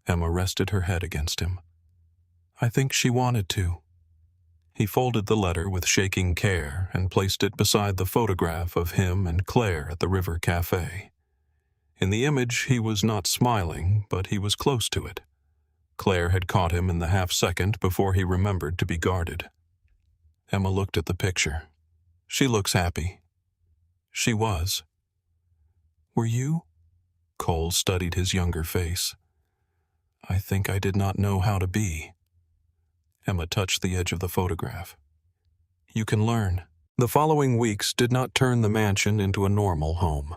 Emma rested her head against him. "I think she wanted to." He folded the letter with shaking care and placed it beside the photograph of him and Claire at the River Cafe. In the image, he was not smiling, but he was close to it. Claire had caught him in the half-second before he remembered to be guarded. Emma looked at the picture. "She looks happy." She was. "Were you?" Cole studied his younger face. "I think I did not know how to be." Emma touched the edge of the photograph. "You can learn." The following weeks did not turn the mansion into a normal home.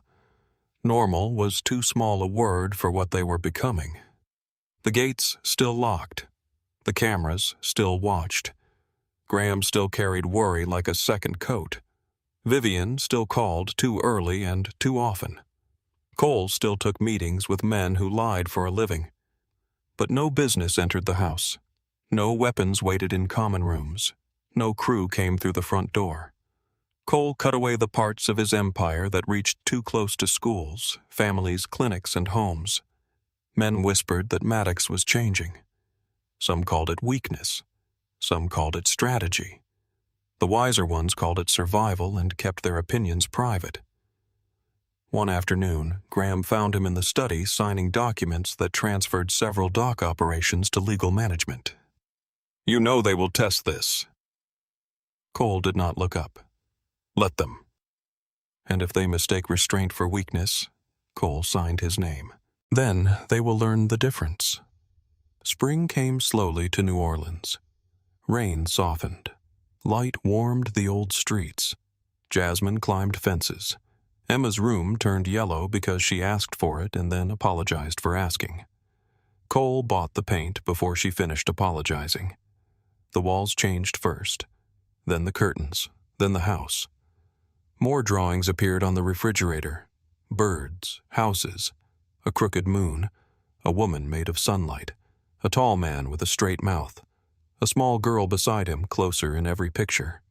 Normal was too small a word for what they were becoming. The gates still locked. The cameras still watched. Graham still carried worry like a second coat. Vivian still called too early and too often. Cole still took meetings with men who lied for a living. But no business entered the house. No weapons waited in common rooms. No crew came through the front door. Cole cut away the parts of his empire that reached too close to schools, families, clinics, and homes. Men whispered that Maddox was changing. Some called it weakness. Some called it strategy. The wiser ones called it survival and kept their opinions private. One afternoon, Graham found him in the study signing documents that transferred several dock operations to legal management. "You know they will test this." Cole did not look up. "Let them." And if they mistake restraint for weakness, Cole signed his name. Then they will learn the difference. Spring came slowly to New Orleans. Rain softened. Light warmed the old streets. Jasmine climbed fences. Emma's room turned yellow because she asked for it and then apologized for asking. Cole bought the paint before she finished apologizing. The walls changed first, then the curtains, then the house. More drawings appeared on the refrigerator. Birds, houses, a crooked moon, a woman made of sunlight, a tall man with a straight mouth, a small girl beside him closer in every picture.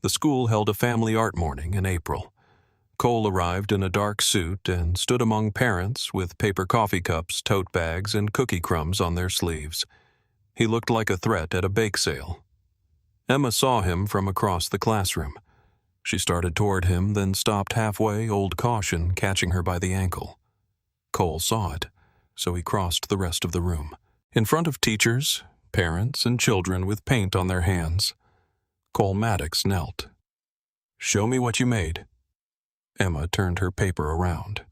The school held a family art morning in April. Cole arrived in a dark suit and stood among parents with paper coffee cups, tote bags, and cookie crumbs on their sleeves. He looked like a threat at a bake sale. Emma saw him from across the classroom. She started toward him, then stopped halfway, old caution catching her by the ankle. Cole saw it, so he crossed the rest of the room. In front of teachers, parents, and children with paint on their hands, Cole Maddox knelt. "Show me what you made." Emma turned her paper around.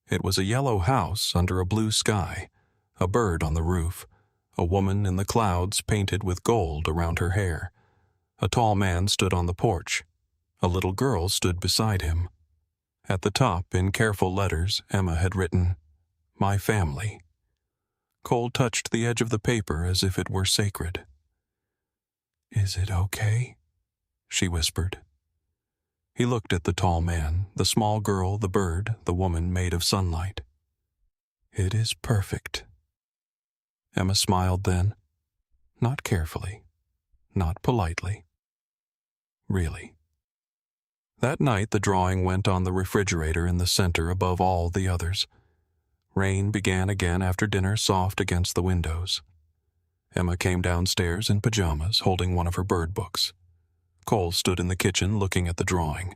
It was a yellow house under a blue sky, a bird on the roof, a woman in the clouds painted with gold around her hair. A tall man stood on the porch. A little girl stood beside him. At the top, in careful letters, Emma had written, "My family." Cole touched the edge of the paper as if it were sacred. "Is it okay?" she whispered. He looked at the tall man, the small girl, the bird, the woman made of sunlight. "It is perfect." Emma smiled then, not carefully, not politely. Really. That night the drawing went on the refrigerator in the center above all the others. Rain began again after dinner, soft against the windows. Emma came downstairs in pajamas, holding one of her bird books. Cole stood in the kitchen looking at the drawing.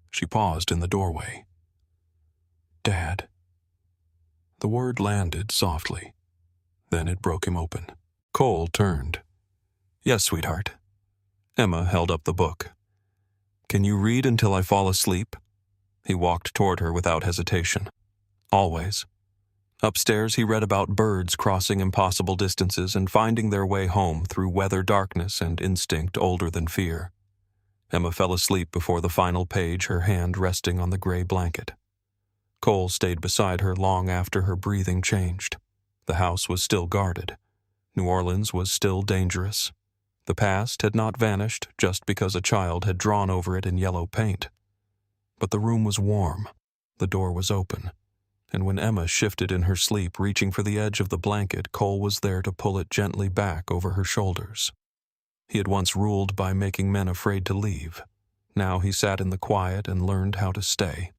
She paused in the doorway. "Dad." The word landed softly. Then it broke him open. Cole turned. "Yes, sweetheart." Emma held up the book. "Can you read until I fall asleep?" He walked toward her without hesitation. "Always." Upstairs he read about birds crossing impossible distances and finding their way home through weather, darkness, and instinct older than fear. Emma fell asleep before the final page, her hand resting on the gray blanket. Cole stayed beside her long after her breathing changed. The house was still guarded. New Orleans was still dangerous. The past had not vanished just because a child had drawn over it in yellow paint. But the room was warm, the door was open, and when Emma shifted in her sleep, reaching for the edge of the blanket, Cole was there to pull it gently back over her shoulders. He had once ruled by making men afraid to leave. Now he sat in the quiet and learned how to stay.